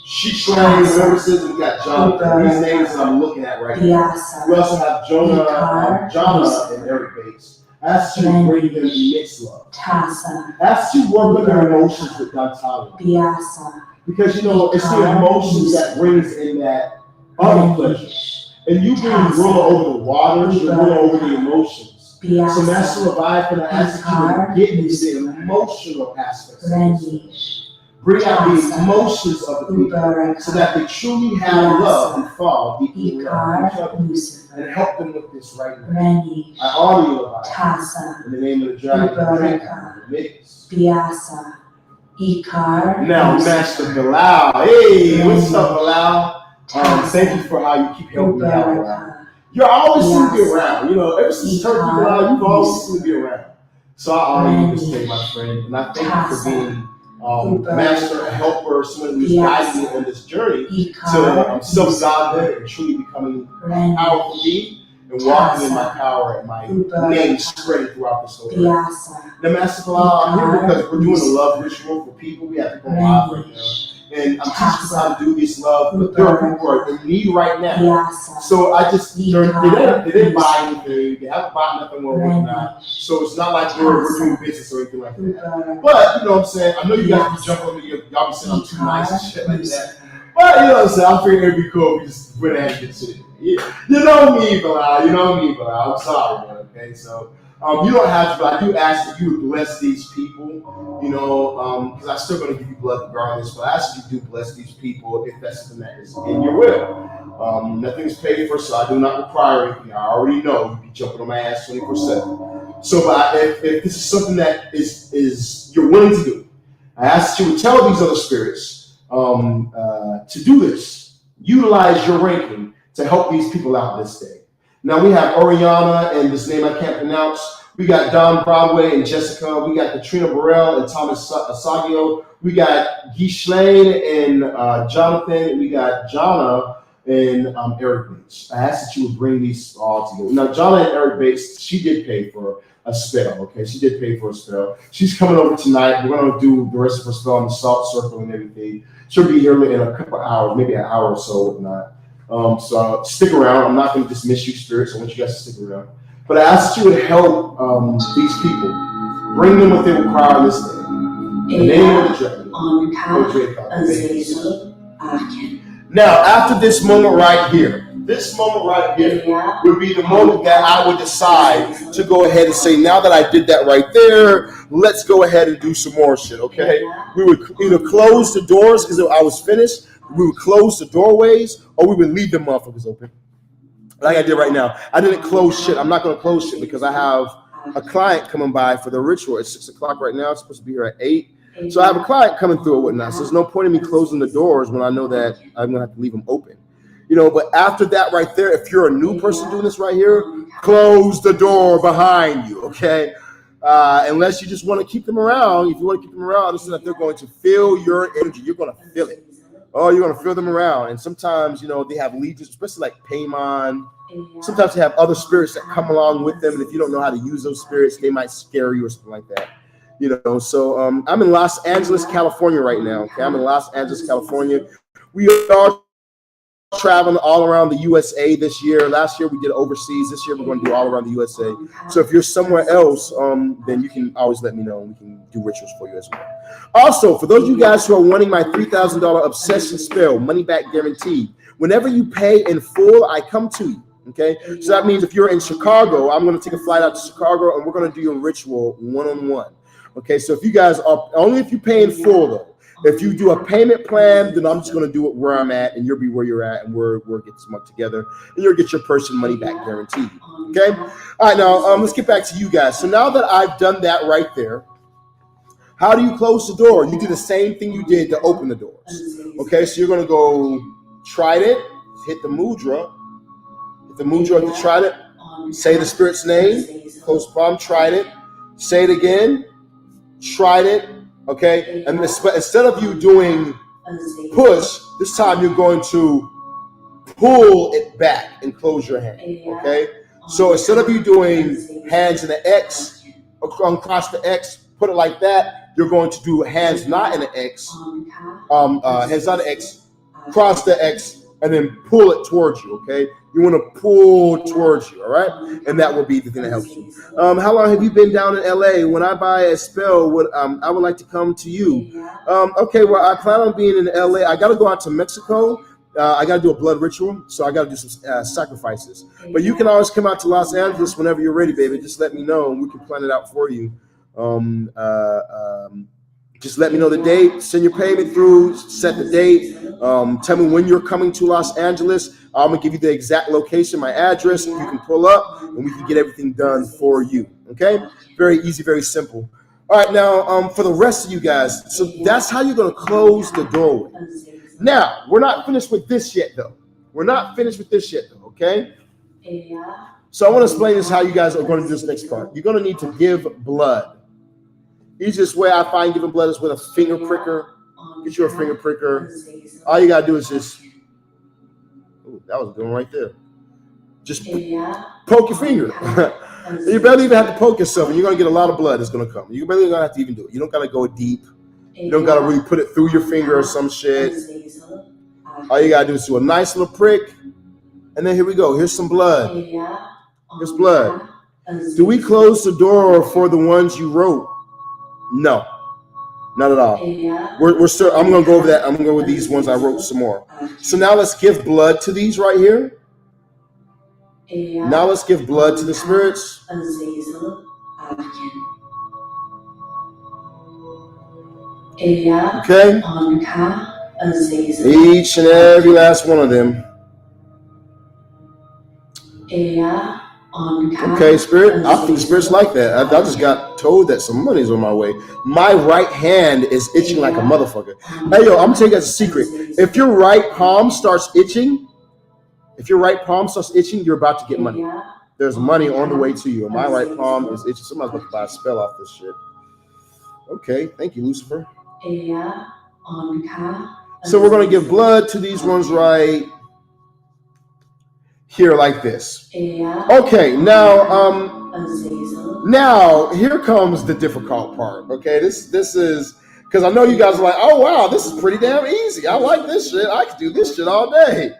Shishlang, whatever it says, we got Jonathan. These names that I'm looking at right now. We also have Jonna and Eric Bates. Ask you to bring them immense love. Ask you to work with their emotions with Dantalion. Because you know, it's the emotions that brings in that other pleasure. And you bring ruler over the waters, you ruler over the emotions. So Master Leviathan, I ask that you to get into the emotional aspects of this. Bring out the emotions of the people so that they truly have love and fall deeply in love with each other, and help them with this right now. I honor you, Leviathan, in the name of the dragon, Now, Master Bilal. Hey, what's up, Bilal? Thank you for how you keep helping me out, Bilal. You're always seem to be around. You know, ever since Turkey, Bilal, you've always seemed to be around. So I honor you this day, my friend, and I thank you for being master, a helper, someone who's guiding me on this journey to self-godhood and truly becoming a powerful being and walking in my power and my name spreading throughout this whole earth. Now, Master Bilal, I'm here because we're doing a love ritual for people. We have people live right now. and I'm teaching people how to do this love. But there are people who are in need right now. So I just, they didn't buy anything. They haven't bought nothing or whatnot. So it's not like we're doing business or anything like that. But, you know what I'm saying? I know you guys be jumping on me. Y'all be saying I'm too nice and shit like that. But, you know what I'm saying? I figured it'd be cool if we just went ahead and get shit. You know me, Bilal. You know me, Bilal. I'm sorry, man. Okay, so you don't have to, but I do ask if you would bless these people, you know, because I'm still going to give you blood regardless, but I ask if you do bless these people if that's something that is in your will. Nothing is paid for, so I do not require anything. I already know you'd be jumping on my ass 24/7. So, but if this is something that is you're willing to do, I ask that you would tell these other spirits to do this. Utilize your ranking to help these people out this day. Now we have Oriana and this name I can't pronounce. We got Don Broadway and Jessica. We got Katrina Burrell and Thomas Asagio. We got Ghislaine and Jonathan. We got Jonna and Eric Bates. I asked that you would bring these all together. Now Jonna and Eric Bates, she did pay for a spell. Okay, she did pay for a spell. She's coming over tonight. We're gonna do the rest of her spell on the salt circle and everything. She'll be here in a couple hours, maybe an hour or so, whatnot. So stick around. I'm not going to dismiss you, spirits. I want you guys to stick around. But I ask that you would help these people. Bring them what they require this day. In the name of the Dragon. Now, after this moment right here, would be the moment that I would decide to go ahead and say, now that I did that right there, let's go ahead and do some more shit, okay? We would either close the doors because I was finished. We would close the doorways, or we would leave them motherfuckers open. Like I did right now. I didn't close shit. I'm not going to close shit because I have a client coming by for the ritual at 6 o'clock right now. It's supposed to be here at 8. So I have a client coming through and whatnot. So there's no point in me closing the doors when I know that I'm going to have to leave them open. You know, but after that right there, if you're a new person doing this right here, close the door behind you, okay? Unless you just want to keep them around. If you want to keep them around, listen, that they're going to feel your energy. You're going to feel it. Oh, you're going to feel them around. And sometimes, you know, they have legions, especially like Paimon. Sometimes they have other spirits that come along with them. And if you don't know how to use those spirits, they might scare you or something like that. You know, so I'm in Los Angeles, California right now. Okay, I'm in Los Angeles, California. We are traveling all around the USA this year. Last year we did overseas. This year we're going to do all around the USA. So if you're somewhere else, then you can always let me know and we can do rituals for you as well. Also, for those of you guys who are wanting my $3,000 obsession spell, money back guaranteed, whenever you pay in full, I come to you. Okay, so that means if you're in Chicago, I'm going to take a flight out to Chicago and we're going to do your ritual one-on-one. Okay, so if you guys are only if you pay in full though. If you do a payment plan, then I'm just going to do it where I'm at, and you'll be where you're at, and we'll get smoked together, and you'll get your person money back guaranteed. Okay? All right, now let's get back to you guys. So now that I've done that right there, how do you close the door? You do the same thing you did to open the doors. Okay, so you're going to go trident, hit the mudra, hit the trident, say the spirit's name, close palm, trident, say it again, trident. Okay, and instead of you doing push, this time you're going to pull it back and close your hand. Okay, so instead of you doing hands in the X, across the X, put it like that, you're going to do hands not in the X, hands not in the X, cross the X, and then pull it towards you. Okay, you want to pull towards you. All right, and that will be the thing that helps you. How long have you been down in LA? When I buy a spell, I would like to come to you. Okay, well, I plan on being in LA. I got to go out to Mexico. I got to do a blood ritual, so I got to do some sacrifices. But you can always come out to Los Angeles whenever you're ready, baby. Just let me know, and we can plan it out for you. Just let me know the date, send your payment through, set the date, tell me when you're coming to Los Angeles. I'm going to give you the exact location, my address. You can pull up, and we can get everything done for you, okay? Very easy, very simple. All right, now, for the rest of you guys, so that's how you're going to close the doorway. Now, we're not finished with this yet, though. Okay? So I want to explain this how you guys are going to do this next part. You're going to need to give blood. Easiest way I find giving blood is with a finger pricker. Get you a finger pricker. All you got to do is just, ooh, that was a good one right there. Just poke your finger. You barely even have to poke yourself, and you're going to get a lot of blood that's going to come. You barely going to have to even do it. You don't got to go deep. You don't gotta really put it through your finger or some shit. All you gotta do is do a nice little prick, and then here we go. Here's some blood. Here's blood. Do we close the door for the ones you wrote? No, not at all. We're still. I'm gonna go over that. I'm gonna go with these ones I wrote some more. So now let's give blood to these right here. Now let's give blood to the spirits. Okay. Each and every last one of them. Okay, spirit. I think spirits like that. I just got told that some money's on my way. My right hand is itching like a motherfucker. Hey, yo, I'm gonna tell you guys a secret. If your right palm starts itching, you're about to get money. There's money on the way to you. And my right palm is itching. Somebody's about to buy a spell off this shit. Okay, thank you, Lucifer. So we're gonna give blood to these ones right here, like this. Okay, now here comes the difficult part. Okay, this is because I know you guys are like, oh wow, this is pretty damn easy. I like this shit. I can do this shit all day.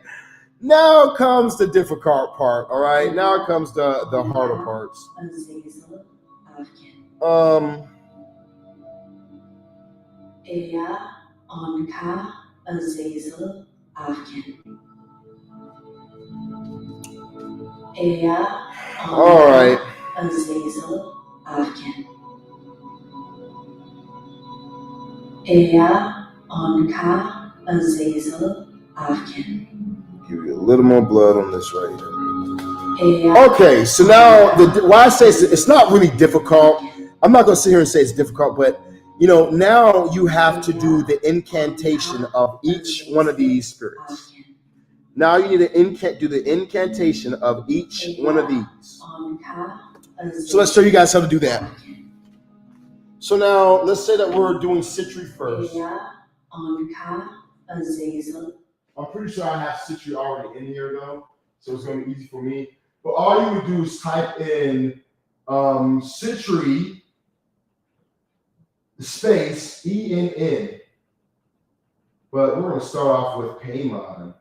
Now comes the difficult part. All right, now comes the harder parts. All right. Give you a little more blood on this right here. Okay, so now why I say it's not really difficult. I'm not going to sit here and say it's difficult, but you know, now you have to do the incantation of each one of these spirits. Now you need to do the incantation of each one of these. So let's show you guys how to do that. So now let's say that we're doing Sitri first. I'm pretty sure I have Sitri already in here though, so it's going to be easy for me. But all you would do is type in Sitri space ENN. But we're going to start off with Paimon.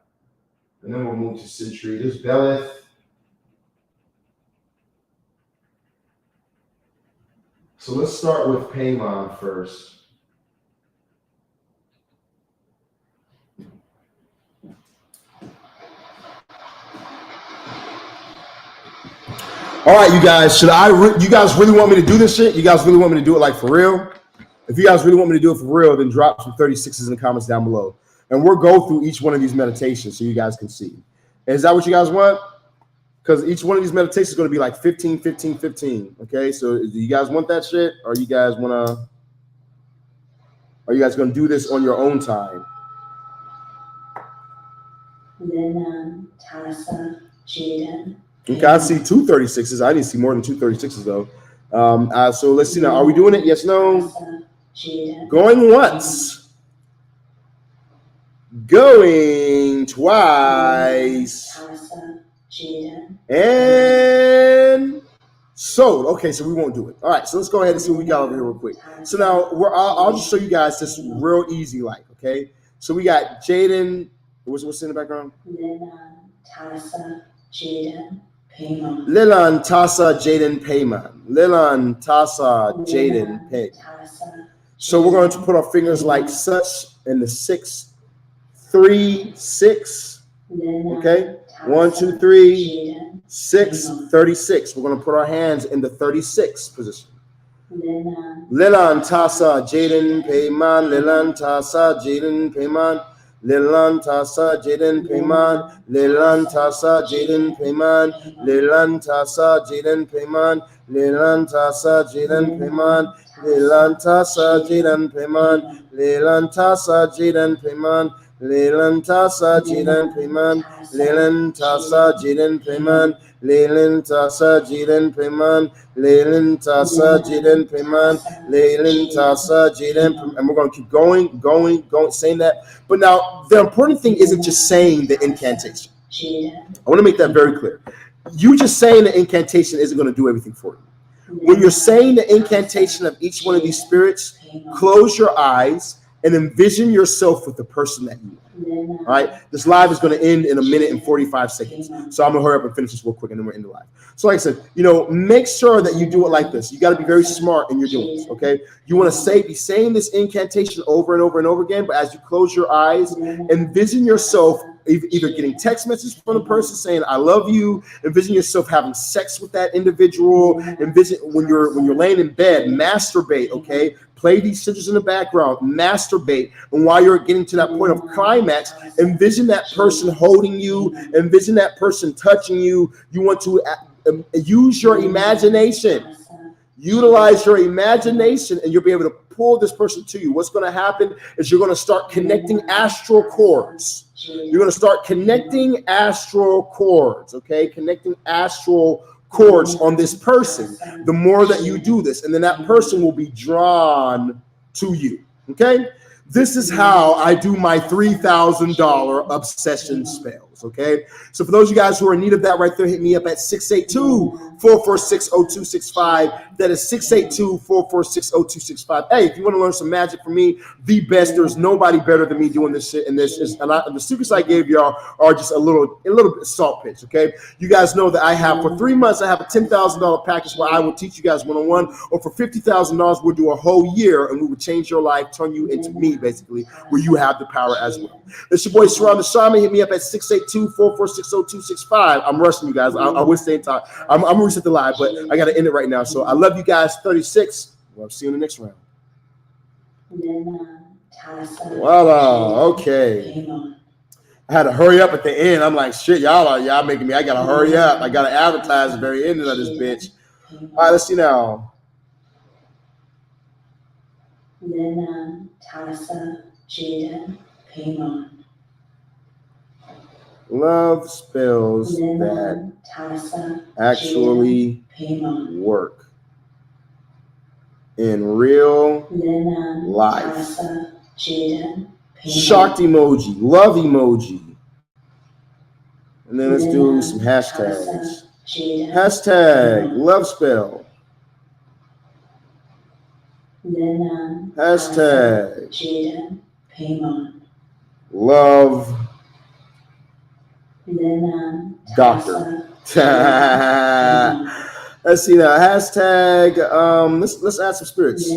And then we'll move to Sitri. There's Belith. So let's start with Paimon first. All right, you guys. You guys really want me to do this shit? You guys really want me to do it like for real? If you guys really want me to do it for real, then drop some 36s in the comments down below. And we'll go through each one of these meditations so you guys can see. Is that what you guys want? Because each one of these meditations is going to be like 15, 15, 15. Okay, so do you guys want that shit? Or you guys want to? Are you guys going to do this on your own time? Okay, I see 2 36s. I didn't see more than 2 36s though. So let's see now. Are we doing it? Yes, no? Going once. Going twice. And sold. Okay, so we won't do it. All right, so let's go ahead and see what we got over here real quick. So now I'll just show you guys this real easy like, okay? So we got Jaden. What's in the background? Lilan, Tasa, Jaden, Paimon. Lilan, Tasa, Jaden, Pay. So we're going to put our fingers like such in the 6, 3, 6. Okay, 1, 2, 3, 6, 36. We're going to put our hands in the 36 position. Lilan, Tasa, Jaden, Paimon. Lilan, Tasa, Jaden, Paimon. Lilan, Tasa, Jaden, Paimon. Lilan, Tasa, Jaden, Paimon. Lilan, Tasa, Jaden, Paimon. Lilan, Tasa, Jaden, Paimon. Lilan, Tasa, Jaden, Paimon. Lilan, Tasa, Jaden, Paimon. Lilan, Tasa, Jaden, Paimon. Lilan, Tasa, Jaden, Paimon. Lilan, Tasa, Jaden, Paimon. Lilan, Tasa, Jaden, Paimon. Lilan, Tasa, Jaden, and we're going to keep going, saying that. But now, the important thing isn't just saying the incantation. I want to make that very clear. You just saying the incantation isn't going to do everything for you. When you're saying the incantation of each one of these spirits, close your eyes and envision yourself with the person that you are. All right, this live is going to end in 1 minute and 45 seconds. So I'm going to hurry up and finish this real quick and then we're in the live. So like I said, make sure that you do it like this. You got to be very smart in your doing this, okay? You want to be saying this incantation over and over and over again, but as you close your eyes, envision yourself either getting text messages from the person saying, I love you, envision yourself having sex with that individual, envision when you're laying in bed, masturbate, okay? Play these scissors in the background, masturbate, and while you're getting to that point of climax, envision that person holding you, envision that person touching you. You want to use your imagination. Utilize your imagination, and you'll be able to pull this person to you. What's going to happen is you're going to start connecting astral cords. You're going to start connecting astral cords, okay? Connecting astral cords on this person. The more that you do this, and then that person will be drawn to you, okay? This is how I do my $3,000 obsession spells, okay? So for those of you guys who are in need of that right there, hit me up at 682-446-0265. That is 682-446-0265. Hey, if you want to learn some magic from me, the best, there's nobody better than me doing this shit. And the secrets I gave y'all are just a little bit salt pitch, okay? You guys know that I have, for 3 months, I have a $10,000 package where I will teach you guys one-on-one, or for $50,000, we'll do a whole year and we will change your life, turn you into me, basically, where you have the power as well. It's your boy Sharon the Shaman. Hit me up at 682-446-0265. I'm rushing you guys. I will stay in time. I'm gonna reset the live, but I gotta end it right now. So I love you guys. 36. Well, see you in the next round. Voila. Okay. I had to hurry up at the end. I'm like, shit, y'all making me. I gotta hurry up. I gotta advertise the very end of this bitch. All right, let's see now. Lena, Tassa, Jaden, Paimon. Love spells that actually work in real life. Shocked emoji, love emoji. And then let's do some hashtags. Hashtag love spell. Hashtag love doctor. Let's see now. Hashtag let's add some spirits.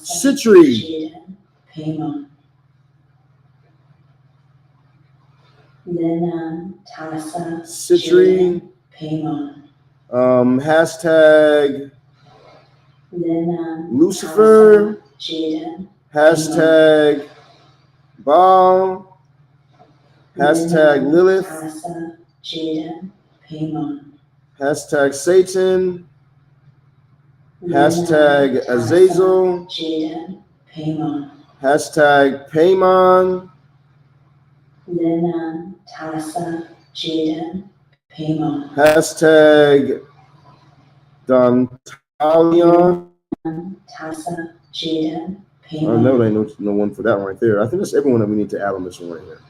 Citry. Citry. Hashtag Lucifer. Hashtag Baal. Hashtag Lilith. Hashtag Satan. Hashtag Azazel. Hashtag Paimon. Hashtag Dantalion. I know there ain't no one for that one right there. I think that's everyone that we need to add on this one right here.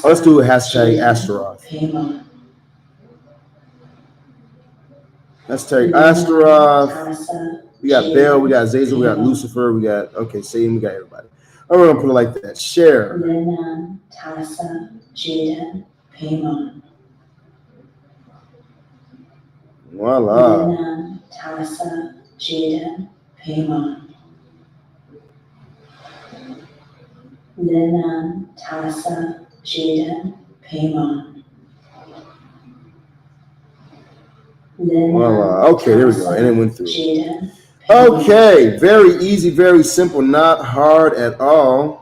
Let's do a hashtag Astaroth. Hashtag Astaroth. We got Baal, we got Zazel, we got Lucifer, we got, Satan, we got everybody. I'm going to put it like that. Share. Voila. 'Lena, Voila. Okay, there we go. And it went through. Okay, very easy, very simple, not hard at all.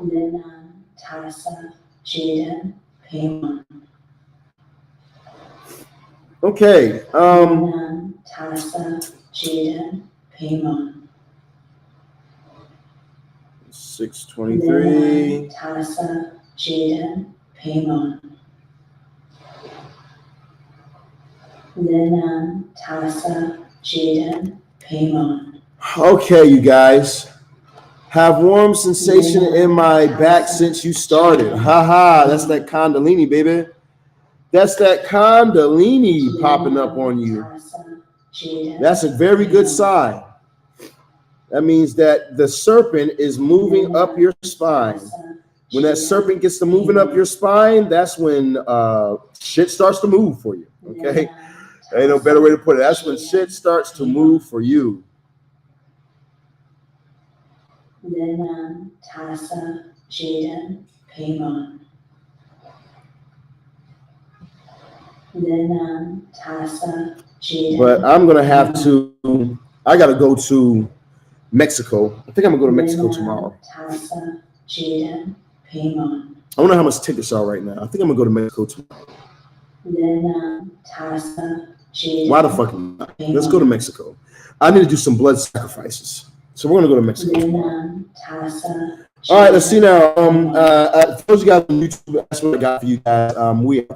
Okay. 623. Okay, you guys. Have warm sensation in my back since you started. Haha, that's that Kundalini, baby. That's that Kundalini popping up on you. Jaden. That's a very good sign. That means that the serpent is moving up your spine. When that serpent gets to moving up your spine, that's when shit starts to move for you. Okay? Ain't no better way to put it. That's when shit starts to move for you. Then Tassa, Jaden, Paimon. Then Tassa, Jaden. But I'm gonna have to. I gotta go to Mexico. I think I'm gonna go to Mexico tomorrow. Tassa, Jaden, Paimon. I wonder how much tickets are right now. I think I'm gonna go to Mexico tomorrow. Then Tassa, Jaden. Why the fuck not? Let's go to Mexico. I need to do some blood sacrifices. So we're gonna go to Mexico tomorrow. Tassa. All right, let's see now. For those of you guys on YouTube, that's what I got for you guys. We are